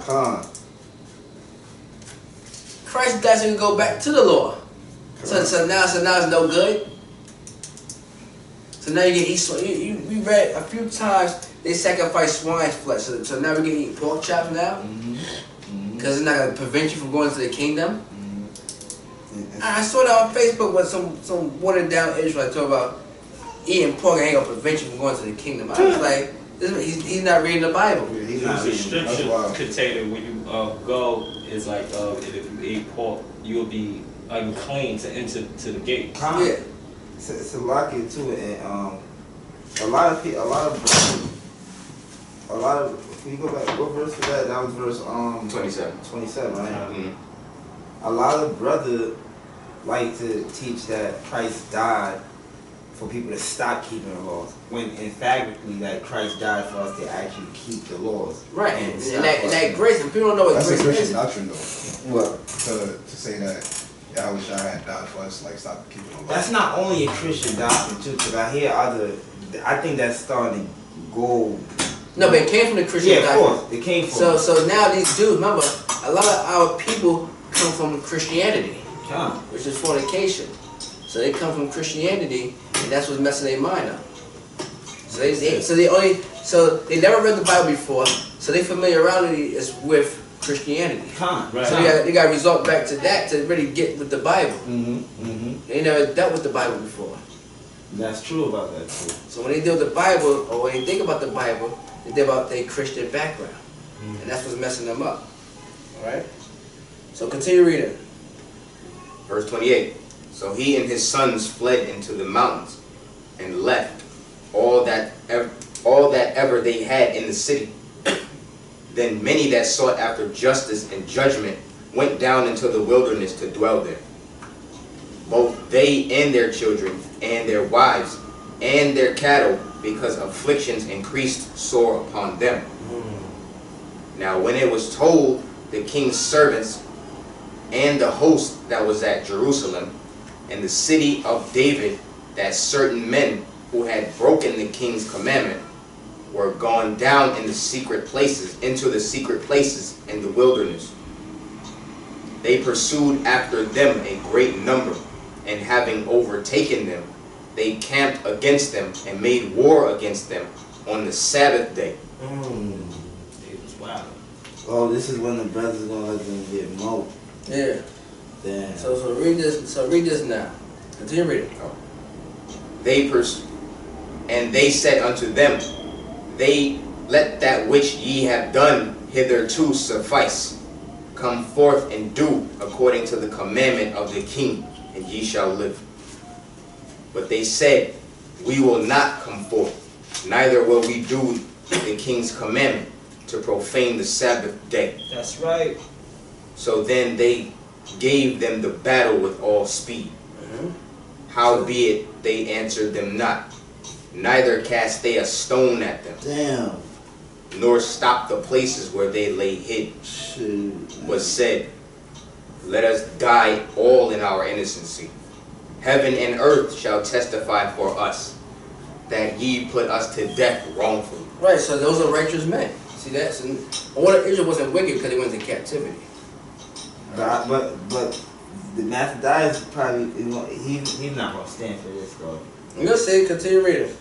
Christ doesn't go back to the law. So now it's no good. So now you can eat. We read a few times they sacrifice swine's flesh. So now we can eat pork chops now, because it's not going to prevent you from going to the kingdom. I saw that on Facebook with some watered down Israelite talk about eating pork ain't going to prevent you from going to the kingdom. I was like, he's not reading the Bible. He's not reading. Scripture container when you go is like if you eat pork, you'll be unclean to enter to the gate. Yeah. It's a lot into it, and a lot of people, can you go back, what verse was that? That was verse 27, right? Mm-hmm. A lot of brothers like to teach that Christ died for people to stop keeping the laws, when in fact that Christ died for us to actually keep the laws. Right, and that grace, and people don't know what That's grace a Christian is. doctrine, though. What? To say that Yahweh Shai had died for us, like stop keeping the law. That's not only a Christian doctrine too, because I hear I think that's starting to go. No, but it came from the Christian doctrine. Yeah, of course, it came from. So now these dudes, remember, a lot of our people come from Christianity, which is fornication. So they come from Christianity, and that's what's messing their mind up. So they never read the Bible before, so their familiarity is with Christianity. Right. So they got to resort back to that to really get with the Bible. They never dealt with the Bible before. That's true about that too. So when they deal with the Bible, or when they think about the Bible, they think about their Christian background, and that's what's messing them up. All right. So continue reading. Verse 28. So he and his sons fled into the mountains and left all that ever they had in the city. Then many that sought after justice and judgment went down into the wilderness to dwell there. Both they and their children and their wives and their cattle, because afflictions increased sore upon them. Now when it was told the king's servants and the host that was at Jerusalem and the city of David, that certain men who had broken the king's commandment were gone down into the secret places in the wilderness. They pursued after them a great number, and having overtaken them, they camped against them and made war against them on the Sabbath day. It was wild. Oh, this is when the brothers gonna let them get mowed. Yeah. Damn. So read this. So read this now. Continue reading. And they said unto them, They let that which ye have done hitherto suffice. Come forth and do according to the commandment of the king, and ye shall live. But they said, We will not come forth, neither will we do the king's commandment to profane the Sabbath day. That's right. So then they gave them the battle with all speed. Howbeit they answered them not, neither cast they a stone at them. Damn. Nor stopped the places where they lay hid. But said, Let us die all in our innocency. Heaven and earth shall testify for us, that ye put us to death wrongfully. Right, so those are righteous men. See that? So, all of Israel wasn't wicked because they went into captivity. But the Mattathias probably he's not gonna stand for this though. I'm gonna say continue reading.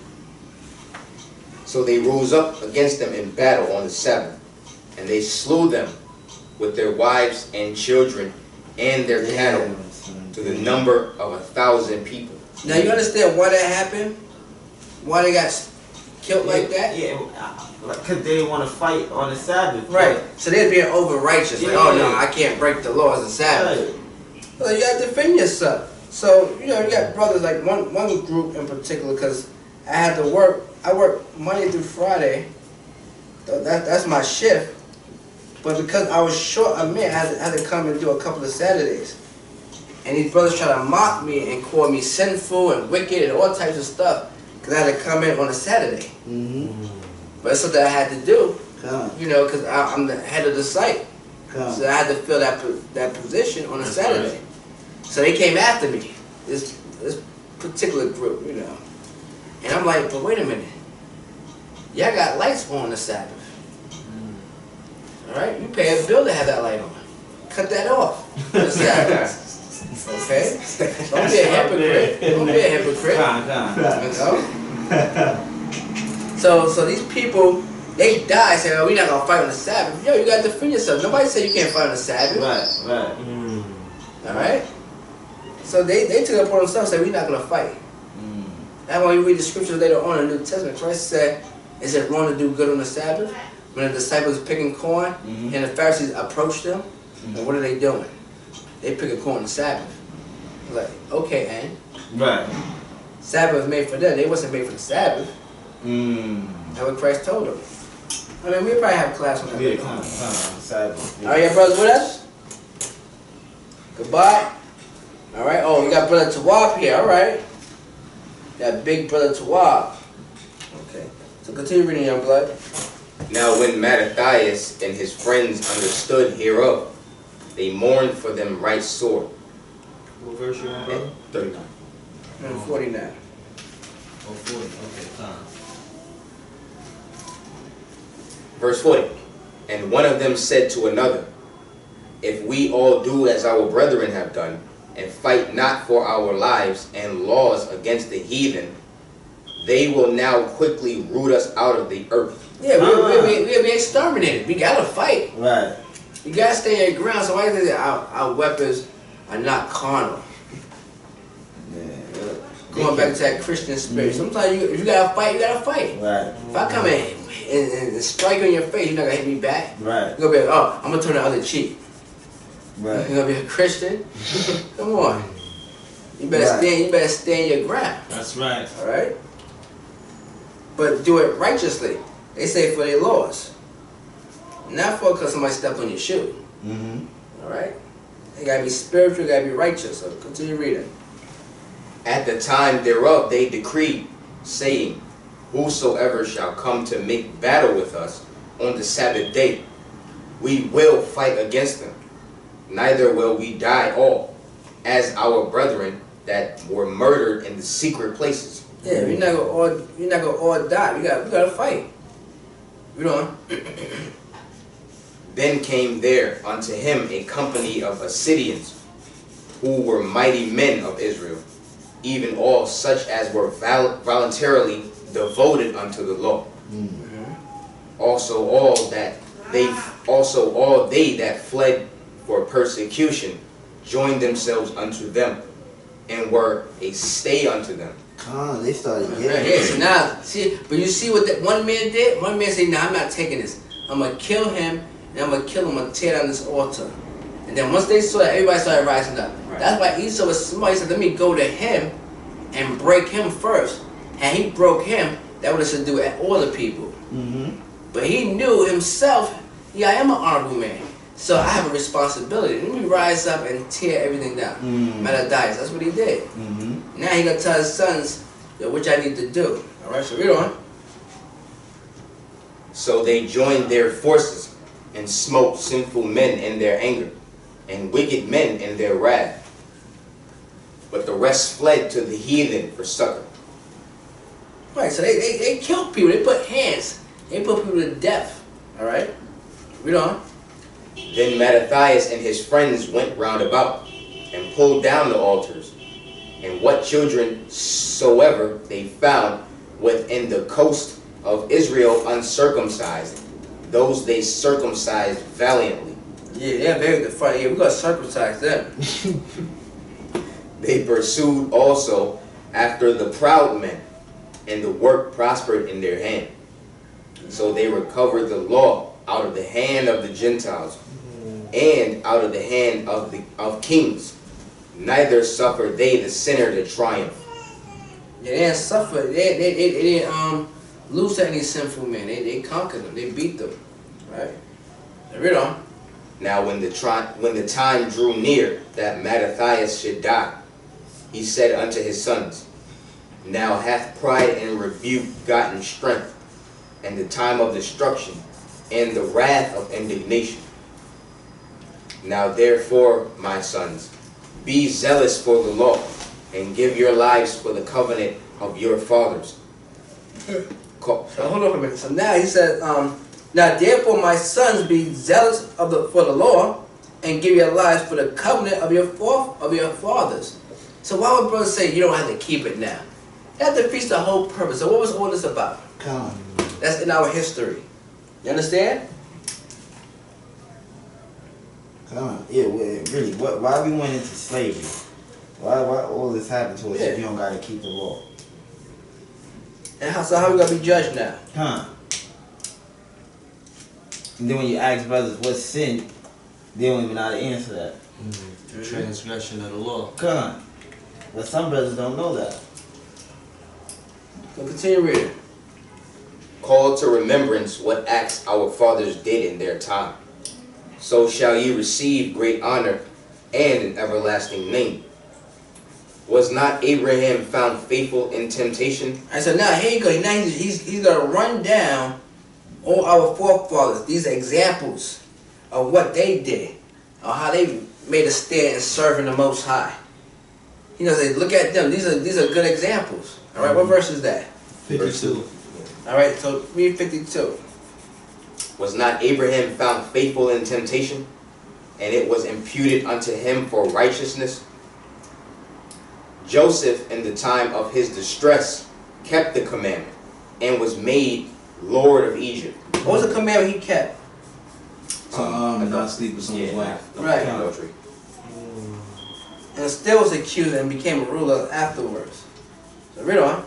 So they rose up against them in battle on the Sabbath, and they slew them with their wives and children and their cattle, to the number of 1,000 people. Now you understand why that happened? Why they got killed like that? Yeah, because they didn't want to fight on the Sabbath. Right. So they're being over righteous. Like, oh no, I can't break the laws of Sabbath. Right. So you gotta defend yourself. So you got brothers like one group in particular, because I had to work I work Monday through Friday. That's my shift. But because I was short a minute, I had to come and do a couple of Saturdays. And these brothers try to mock me and call me sinful and wicked and all types of stuff because I had to come in on a Saturday. But it's something I had to do, you know, because I'm the head of the site. So I had to fill that position on a Saturday. Right. So they came after me, this particular group, you know. And I'm like, but wait a minute. Y'all got lights on the Sabbath. All right? You pay a bill to have that light on. Cut that off on the Sabbath. Okay? Don't be a hypocrite. Don't be a hypocrite. You know? So these people, they die saying, oh, we're not going to fight on the Sabbath. Yo, you got to defend yourself. Nobody said you can't fight on the Sabbath. Right. All right? So they took it upon themselves and said, we're not going to fight. That's why you read the scriptures later on in the New Testament. Christ said, is it wrong to do good on the Sabbath? When the disciples picking corn and the Pharisees approached them, and what are they doing? They picking corn on the Sabbath. Like, okay, and right. Sabbath was made for them. They wasn't made for the Sabbath. That's what Christ told them. I mean, we probably have class on that. Yeah, Sabbath. All right, your brothers with us? Goodbye. All right. Oh, we got Brother Tawab here. All right. Got big Brother Tawab. Okay. So continue reading, young blood. Now when Mattathias and his friends understood hereof, they mourned for them right sore. What verse you on, brother? 39. And 49. Oh, 40. Okay, time. Verse 40. And one of them said to another, if we all do as our brethren have done, and fight not for our lives and laws against the heathen, they will now quickly root us out of the earth. Yeah, we'll be exterminated. We gotta fight. Right. You gotta stay your ground. So why is it our weapons are not carnal? Yeah. Going back to that Christian spirit. Sometimes if you gotta fight, you gotta fight. Right. If I come in and strike you in your face, you're not gonna hit me back. Right. You're gonna be like, oh, I'm gonna turn the other cheek. Right. You're gonna be a Christian. Come on. You better stand. You better stand your ground. That's right. All right. But do it righteously. They say for their laws, not for because somebody stepped on your shoe. All right. You gotta be spiritual. You gotta be righteous. So continue reading. At the time thereof they decreed, saying, whosoever shall come to make battle with us on the Sabbath day, we will fight against them. Neither will we die all, as our brethren that were murdered in the secret places. Yeah, you're not gonna all die. We gotta fight. You know. Then came there unto him a company of Assyrians, who were mighty men of Israel, even all such as were voluntarily devoted unto the law. Also all they that fled for persecution joined themselves unto them, and were a stay unto them. Oh, they started getting Yeah, so now, see, but you see what that one man did? One man said, nah, I'm not taking this. I'm going to kill him, and I'm going to kill him, I'm going to tear down this altar. And then once they saw that, everybody started rising up. Right. That's why Esau was smart. He said, let me go to him and break him first. And he broke him, that would have to do with all the people. But he knew himself, yeah, I am an honorable man. So I have a responsibility. Let me rise up and tear everything down. Mattathias, that's what he did. Now he gonna tell his sons, yo, which I need to do. All right, so read on. So they joined their forces and smote sinful men in their anger, and wicked men in their wrath. But the rest fled to the heathen for succor. Right, so they killed people. They put hands. They put people to death. All right, read on. Then Mattathias and his friends went round about, and pulled down the altars, and what children soever they found within the coast of Israel uncircumcised, those they circumcised valiantly. Yeah, they're very good fight. Yeah, we're gonna circumcise them. They pursued also after the proud men, and the work prospered in their hand. So they recovered the law out of the hand of the Gentiles, and out of the hand of kings. Neither suffered they the sinner to triumph. Yeah, they didn't suffer. They didn't loose any sinful man. They conquered them. They beat them. Right? Now read on. Now when the time drew near that Mattathias should die, he said unto his sons, Now hath pride and rebuke gotten strength, and the time of destruction, and the wrath of indignation. Now therefore, my sons, be zealous for the law, and give your lives for the covenant of your fathers. So hold on for a minute. So now he said, now therefore, my sons, be zealous for the law, and give your lives for the covenant of your fathers. So why would brothers say you don't have to keep it now? That defeats the whole purpose. So what was all this about? Come on. That's in our history. You understand? Come on. Yeah, well, really, why we went into slavery? Why all this happened to us if you don't got to keep the law? And how we going to be judged now? Huh. And then when you ask brothers what's sin, they don't even know how to answer that. The transgression of the law. Come on. But some brothers don't know that. So continue reading. Call to remembrance what acts our fathers did in their time. So shall ye receive great honor and an everlasting name. Was not Abraham found faithful in temptation? And so now here you go. Now he's going to run down all our forefathers. These are examples of what they did, or how they made a stand in serving the Most High. You know, say, look at them. These are good examples. All right, what verse is that? 52. All right, so read 52. Was not Abraham found faithful in temptation, and it was imputed unto him for righteousness? Joseph, in the time of his distress, kept the commandment, and was made Lord of Egypt. What was the commandment he kept? Not sleep with someone's wife. Right. Adultery. And still was accused and became a ruler afterwards. So read on.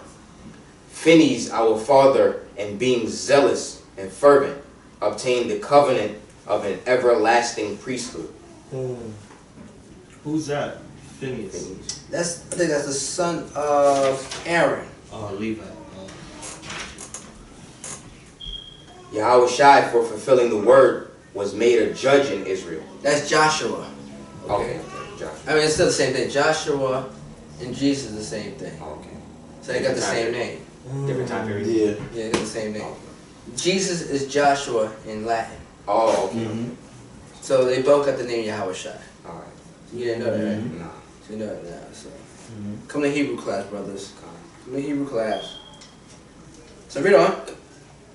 Phineas, our father, and being zealous and fervent, obtained the covenant of an everlasting priesthood. Who's that? Phineas. I think that's the son of Aaron. Oh, Levi. Yahushua, for fulfilling the word, was made a judge in Israel. That's Joshua. Okay. Joshua. I mean, it's still the same thing. Joshua and Jesus is the same thing. Okay. So they got the same name. Different time period. Yeah. Yeah, they got the same name. Jesus is Joshua in Latin. Oh, okay. Mm-hmm. So they both got the name Yahushua. All right. You didn't know that, right? Nah. So you know that now. So come to Hebrew class, brothers. Come to Hebrew class. So read on.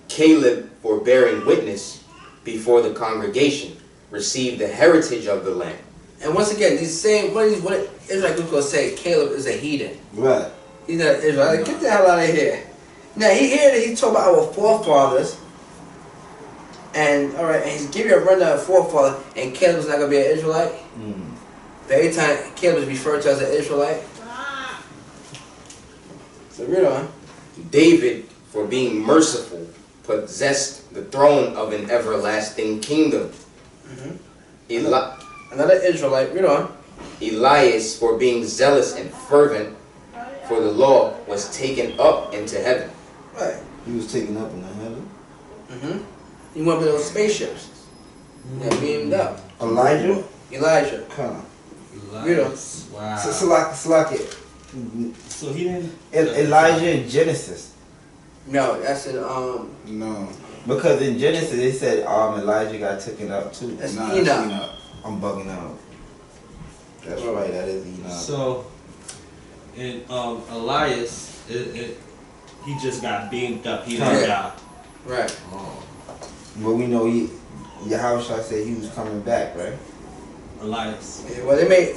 Caleb, for bearing witness before the congregation, received the heritage of the land. And once again, these same what Israelite group gonna say Caleb is a heathen. Right. He's not Israelite. Get the hell out of here. Now he's talking about our forefathers. And alright, and he's giving you a rundown of forefather, and Caleb's not gonna be an Israelite. Every time Caleb is referred to as an Israelite. So read on. David, for being merciful, possessed the throne of an everlasting kingdom. Another Israelite. Read on. Elias, for being zealous and fervent for the law, was taken up into heaven. Right. He was taken up in the heaven. He went with those spaceships. Yeah, beamed up. Elijah? Elijah. Come on. Read on. Wow. Salaki. So he didn't. Elijah in Genesis. No, that's in No. Because in Genesis they said Elijah got taken up too. That's Nah, Enoch. that's Enoch. I'm bugging out. That's right, that is Enoch. So, in Elias, he just got beamed up. He didn't die. Right. But we know Yahushua said he was coming back, right? Elias. Yeah, well, they made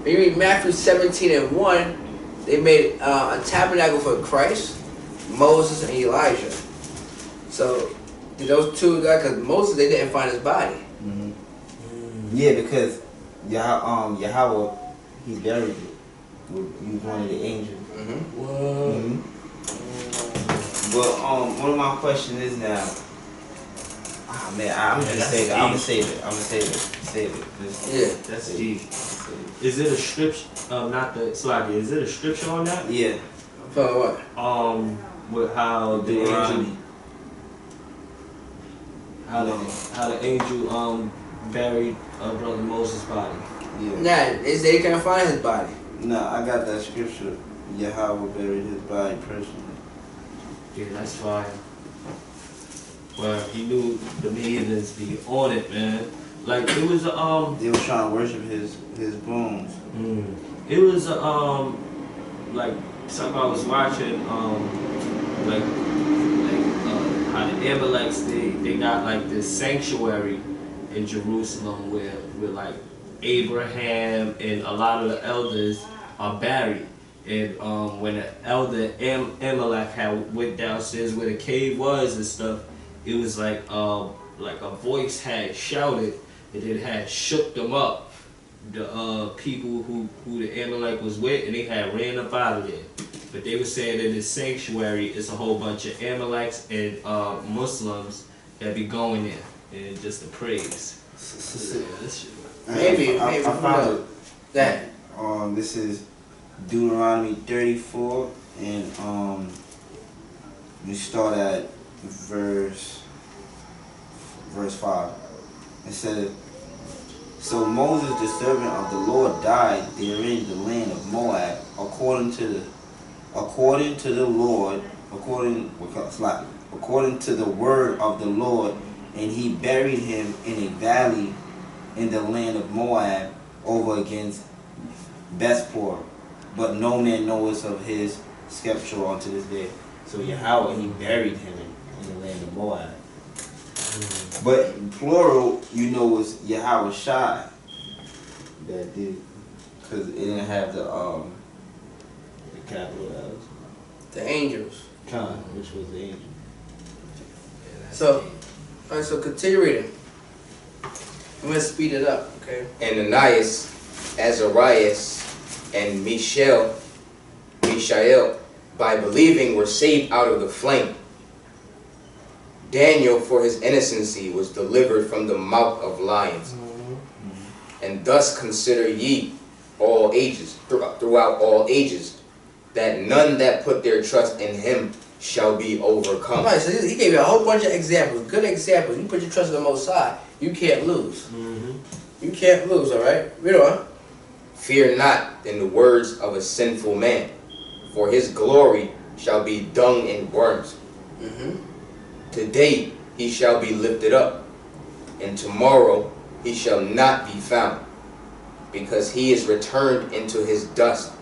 you read Matthew 17:1. They made a tabernacle for Christ, Moses, and Elijah. So those two guys, because Moses they didn't find his body. Yeah, because Yahweh he buried it. He was one of the angels. But one of my questions is now. Ah man, I'm gonna save it. I'm gonna save it. Save it. Yeah. That's deep. Is it a scripture? Not the slide. Is it a scripture on that? Yeah. For what? with how the angel, Deuteronomy. how the angel buried brother Moses' body. Yeah. Nah, they say they can't find his body. Nah, I got that scripture. Yahweh buried his body personally. Yeah, that's fine. Well, he knew the heathens be on it, man. Like it was They were trying to worship his bones. it was like something I was watching like how the Amaleks they got like this sanctuary in Jerusalem where like Abraham and a lot of the elders are buried. And when the elder Amalek had went downstairs where the cave was and stuff, it was like a voice had shouted and it had shook them up. The people who the Amalek was with, and they had ran up out of there. But they were saying that this sanctuary is a whole bunch of Amaleks and Muslims that be going there and just to praise. Yeah, this shit. Maybe I found it. That. This is Deuteronomy 34, and we start at verse 5. It says, "So Moses, the servant of the Lord, died there in the land of Moab, according to the Lord, according to the word of the Lord, and he buried him in a valley in the land of Moab, over against Bethpor. But no man knows of his sepulchre unto this day." So Yahweh, he buried him in the land of Moab. But plural, was Yahweh Shai that did, because it didn't have the capital L's. The angels. Khan, which was the angel. So, alright, so continue reading. I'm gonna speed it up, okay? Ananias, Azarias, and Mishael, by believing, were saved out of the flame. Daniel, for his innocency, was delivered from the mouth of lions. And thus consider ye all ages, throughout all ages, that none that put their trust in him shall be overcome. Alright, so he gave you a whole bunch of examples, good examples. You put your trust in the Most High, you can't lose. You can't lose, alright? Read on. Fear not in the words of a sinful man, for his glory shall be dung and worms. Today he shall be lifted up, and tomorrow he shall not be found, because he is returned into his dust,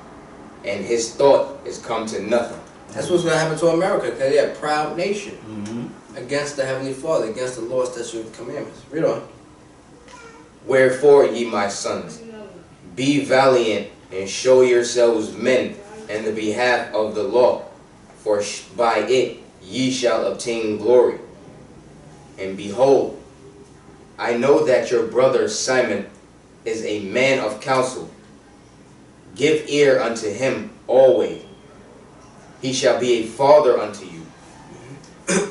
and his thought is come to nothing. That's what's going to happen to America, because they're a proud nation against the Heavenly Father, against the law, statutes, and commandments. Read on. Wherefore, ye my sons, be valiant and show yourselves men in the behalf of the law, for by it ye shall obtain glory. And behold, I know that your brother Simon is a man of counsel. Give ear unto him always. He shall be a father unto you.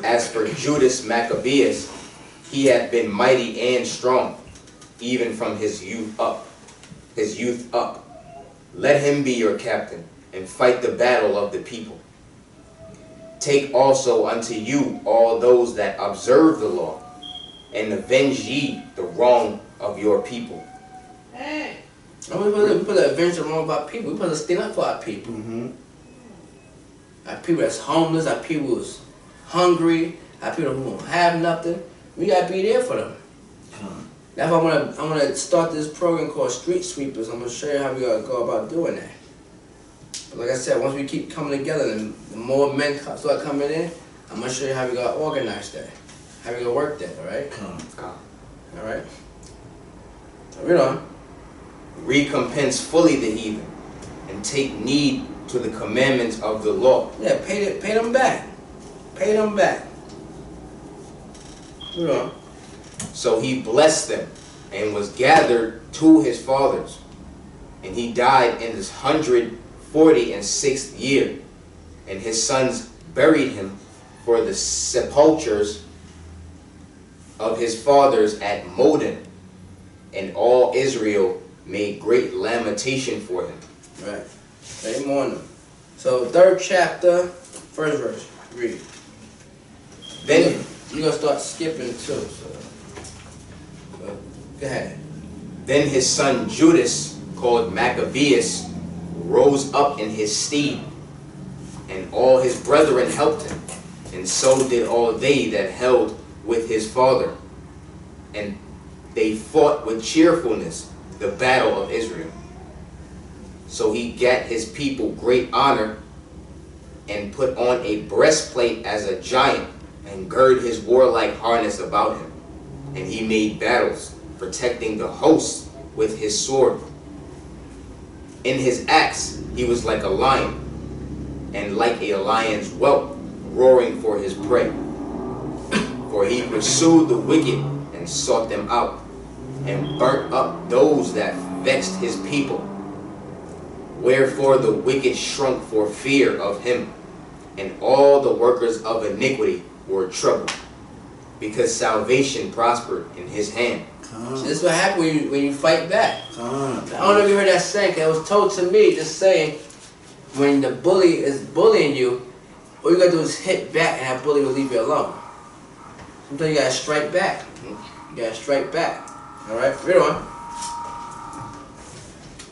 As for Judas Maccabeus, he hath been mighty and strong, even from his youth up. Let him be your captain, and fight the battle of the people. Take also unto you all those that observe the law, and avenge ye the wrong of your people. Hey. We put to avenge the wrong of our people. We put to stand up for our people. Our people that's homeless, our people who's hungry, our people who don't have nothing. We gotta be there for them. That's why I'm gonna start this program called Street Sweepers. I'm gonna show you how we gotta go about doing that. But like I said, once we keep coming together and the more men start coming in, I'm gonna show you how we gotta organize that. How we gonna work that, alright? Alright? So read on. Recompense fully the heathen, and take need to the commandments of the law. Yeah, pay them back. Pay them back. Read on. So he blessed them, and was gathered to his fathers. And he died in his 146th year. And his sons buried him for the sepulchres of his fathers at Moden. And all Israel made great lamentation for him. Right. They mourn them. So 3rd chapter, 1st verse. Read. Then you're gonna start skipping too. So go ahead. Then his son Judas, called Maccabeus, rose up in his stead, and all his brethren helped him, and so did all they that held with his father. And they fought with cheerfulness the battle of Israel. So he gat his people great honor, and put on a breastplate as a giant, and girded his warlike harness about him. And he made battles, protecting the host with his sword. In his acts he was like a lion, and like a lion's whelp, roaring for his prey. For he pursued the wicked, and sought them out, and burnt up those that vexed his people. Wherefore the wicked shrunk for fear of him, and all the workers of iniquity were troubled, because salvation prospered in his hand. So this is what happens when you fight back. I don't know if you heard that saying. It was told to me, just saying, when the bully is bullying you, all you gotta do is hit back, and that bully will leave you alone. Sometimes you gotta strike back. You gotta strike back. All right, read on.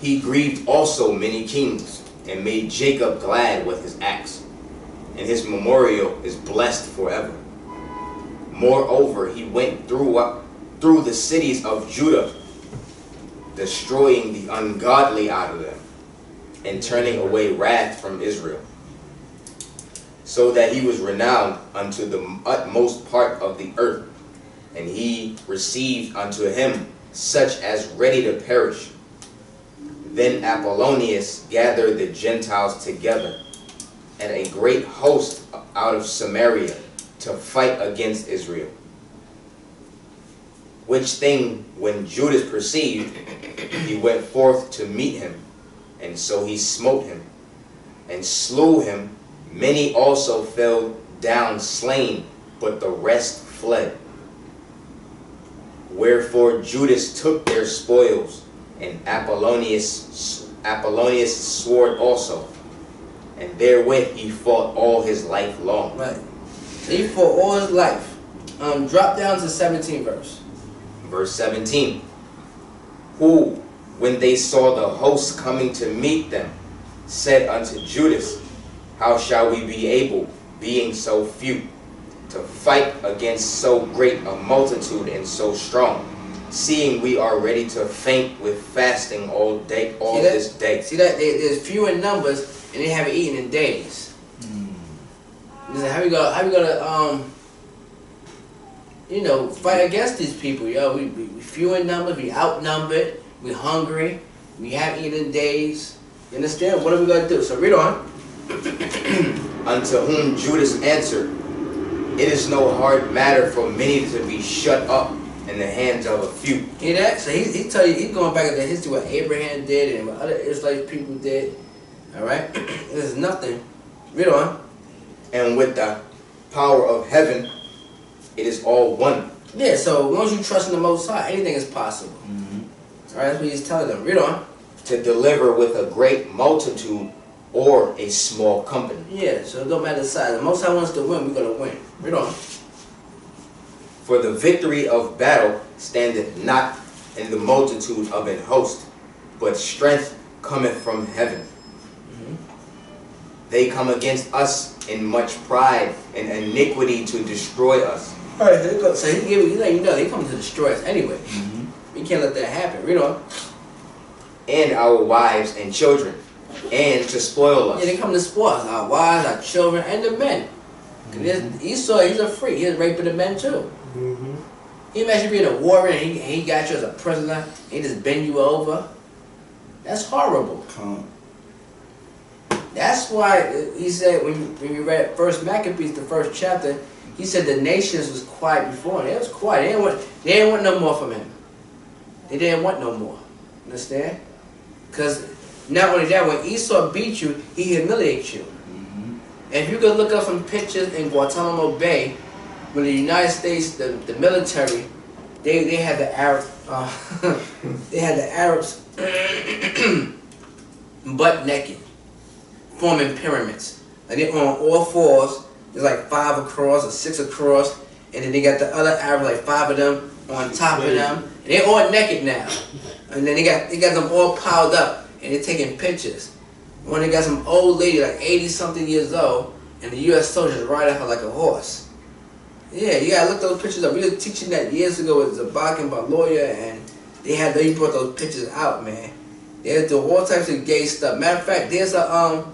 He grieved also many kings, and made Jacob glad with his acts, and his memorial is blessed forever. Moreover, he went through the cities of Judah, destroying the ungodly out of them, and turning away wrath from Israel, so that he was renowned unto the utmost part of the earth, and he received unto him such as ready to perish. Then Apollonius gathered the Gentiles together, and a great host out of Samaria, to fight against Israel. Which thing when Judas perceived, he went forth to meet him, and so he smote him, and slew him. Many also fell down slain, but the rest fled. Wherefore Judas took their spoils, and Apollonius' sword also, and therewith he fought all his life long. Right. So he fought all his life. Drop down to 17 verse. Verse 17. Who, when they saw the host coming to meet them, said unto Judas, how shall we be able, being so few, to fight against so great a multitude and so strong, seeing we are ready to faint with fasting all this day? See that? There's few in numbers, and they haven't eaten in days. Listen, how we gonna fight against these people? Yo, we few in numbers, we outnumbered, we hungry, we haven't eaten in days. You understand? What are we gonna do? So read on. Unto whom Judas answered, it is no hard matter for many to be shut up in the hands of a few. Hear that? So he tell you, he's going back into history what Abraham did and what other Israelite people did. All right, there's nothing. Read on. And with the power of heaven, it is all one. Yeah. So once you trust in the Most High, anything is possible. All right, that's what he's telling them. Read on. To deliver with a great multitude or a small company. Yeah. So it don't matter the size. The Most High wants to win. We're gonna win. Read on. For the victory of battle standeth not in the multitude of an host, but strength cometh from heaven. They come against us in much pride and iniquity to destroy us. All right, here goes. So he let you know they come to destroy us anyway. We can't let that happen. Read on. And our wives and children, and to spoil us. Yeah, they come to spoil us. Our wives, our children, and the men. Esau, he's a freak. He's raping the men too. He imagine being a warrior and he got you as a prisoner. He just bend you over. That's horrible. That's why he said when we read First Maccabees, the first chapter, he said the nations was quiet before him. It was quiet. They didn't want no more from him. They didn't want no more. Understand? Because not only that, when Esau beat you, he humiliates you. And if you could look up some pictures in Guantanamo Bay, when the United States, the military, they had the Arab, they had the Arabs butt naked, forming pyramids. And they're on all fours, There's like 5 across or 6 across, and then they got the other Arabs, like 5 of them on top of them. And they all naked now, and then they got them all piled up, and they're taking pictures. When they got some old lady, like 80-something years old, and the U.S. soldiers riding her like a horse. Yeah, you gotta look those pictures up. We were teaching that years ago with Zabak and Baloya, and they brought those pictures out, man. They do all types of gay stuff. Matter of fact, there's a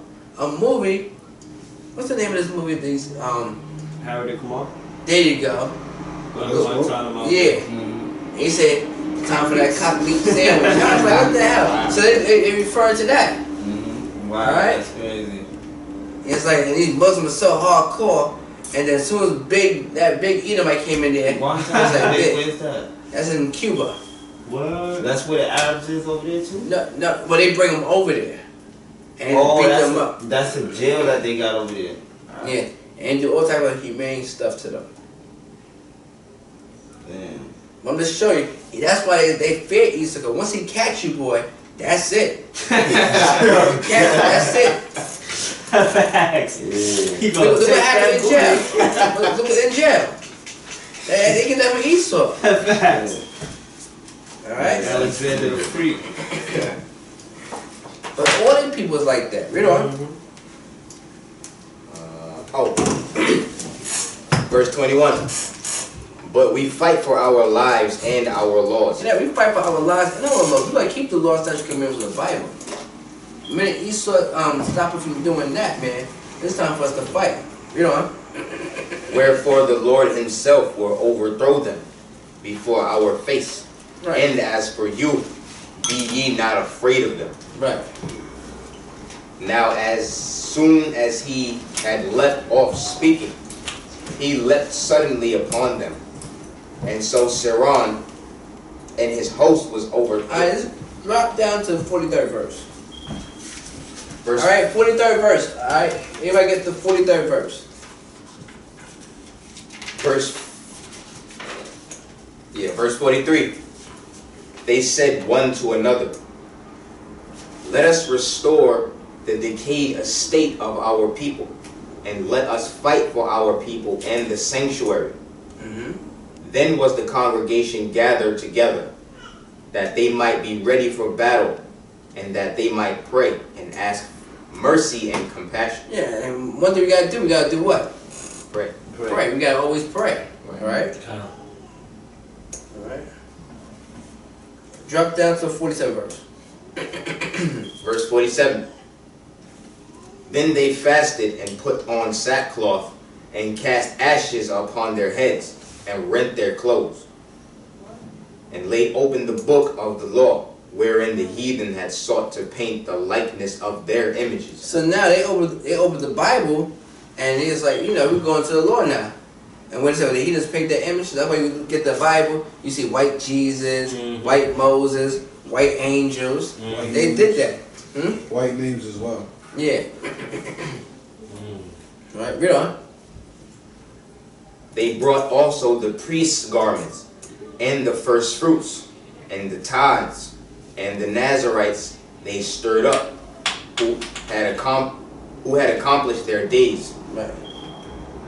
movie. What's the name of this movie? Harry the Kumar. There you go. Yeah. And he said, time for that cock meat sandwich. I was like, what the hell? So they refer to that. Wow, right? that's crazy. It's like, and these Muslims are so hardcore, and then as soon as that big Edomite came in there, One it's time, like, where's that? that's in Cuba. What? That's where the Arabs is over there too? No, well, they bring them over there and beat them up. That's a jail that they got over there. Yeah, and do all type of humane stuff to them. Damn. I'm just showing you. That's why they fear Easter. Cause once he catch you, boy, that's it. That's it. Facts. Yeah. He gonna Look take what happened in jail. that Look what's in jail. They get that from Esau. Facts. All right. Alexander the Freak. But all these people is like that. Read on. Verse 21. But we fight for our lives and our laws. Yeah, we fight for our lives and our laws. We gotta keep the laws, statutes, commandments of the Bible. The minute Esau stop us from doing that, man, it's time for us to fight. Read on. Wherefore the Lord himself will overthrow them before our face. Right. And as for you, be ye not afraid of them. Right. Now as soon as he had left off speaking, he leapt suddenly upon them. And so Saron and his host was overthrown. Alright, let's drop down to the 43rd verse. Alright, 43rd verse. Alright, anybody get the 43rd verse? Verse 43. They said one to another, let us restore the decayed estate of our people, and let us fight for our people and the sanctuary. Then was the congregation gathered together, that they might be ready for battle, and that they might pray and ask mercy and compassion. Yeah, and one thing we gotta do what? Pray. Pray. We gotta always pray. Alright? Alright. Drop down to the 47th verse. Verse 47. Then they fasted and put on sackcloth and cast ashes upon their heads and rent their clothes, and laid open the book of the law, wherein the heathen had sought to paint the likeness of their images. So now they opened the Bible, and it's like, we're going to the Lord now. And what is it? The heathens paint their images. That's why you get the Bible. You see white Jesus, white Moses, white angels. They did that. White names as well. Yeah. Right, read on. They brought also the priest's garments, and the first fruits, and the tithes, and the Nazarites they stirred up, who had accomplished their days. Right.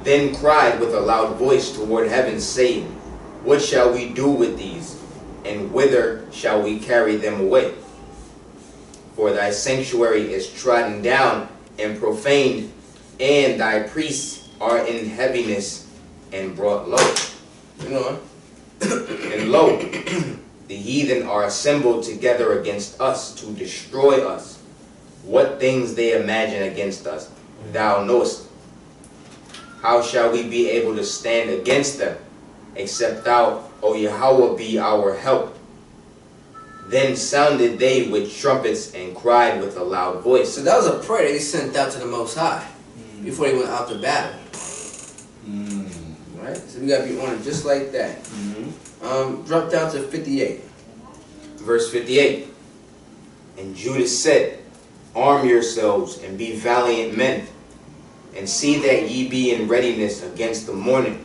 Then cried with a loud voice toward heaven, saying, what shall we do with these, and whither shall we carry them away? For thy sanctuary is trodden down and profaned, and thy priests are in heaviness and brought low. And lo, the heathen are assembled together against us to destroy us. What things they imagine against us, thou knowest. How shall we be able to stand against them, except thou, O Yahweh, be our help? Then sounded they with trumpets and cried with a loud voice. So that was a prayer they sent out to the Most High before they went out to battle. Right? So we got to be on it just like that. Drop down to 58. Verse 58. And Judas said, arm yourselves and be valiant men, and see that ye be in readiness against the morning,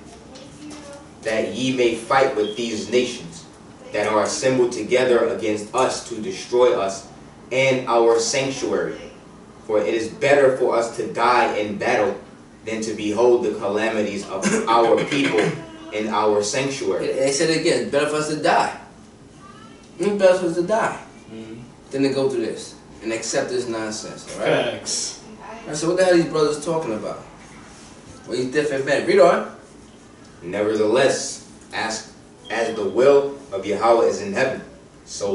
that ye may fight with these nations that are assembled together against us to destroy us and our sanctuary. For it is better for us to die in battle than to behold the calamities of our people in our sanctuary. They said it again, it's better for us to die. It's better for us to die than to go through this and accept this nonsense, alright? Facts. So what the hell are these brothers talking about? Well, these different men. Read on. Nevertheless, as the will of Yahweh is in heaven, so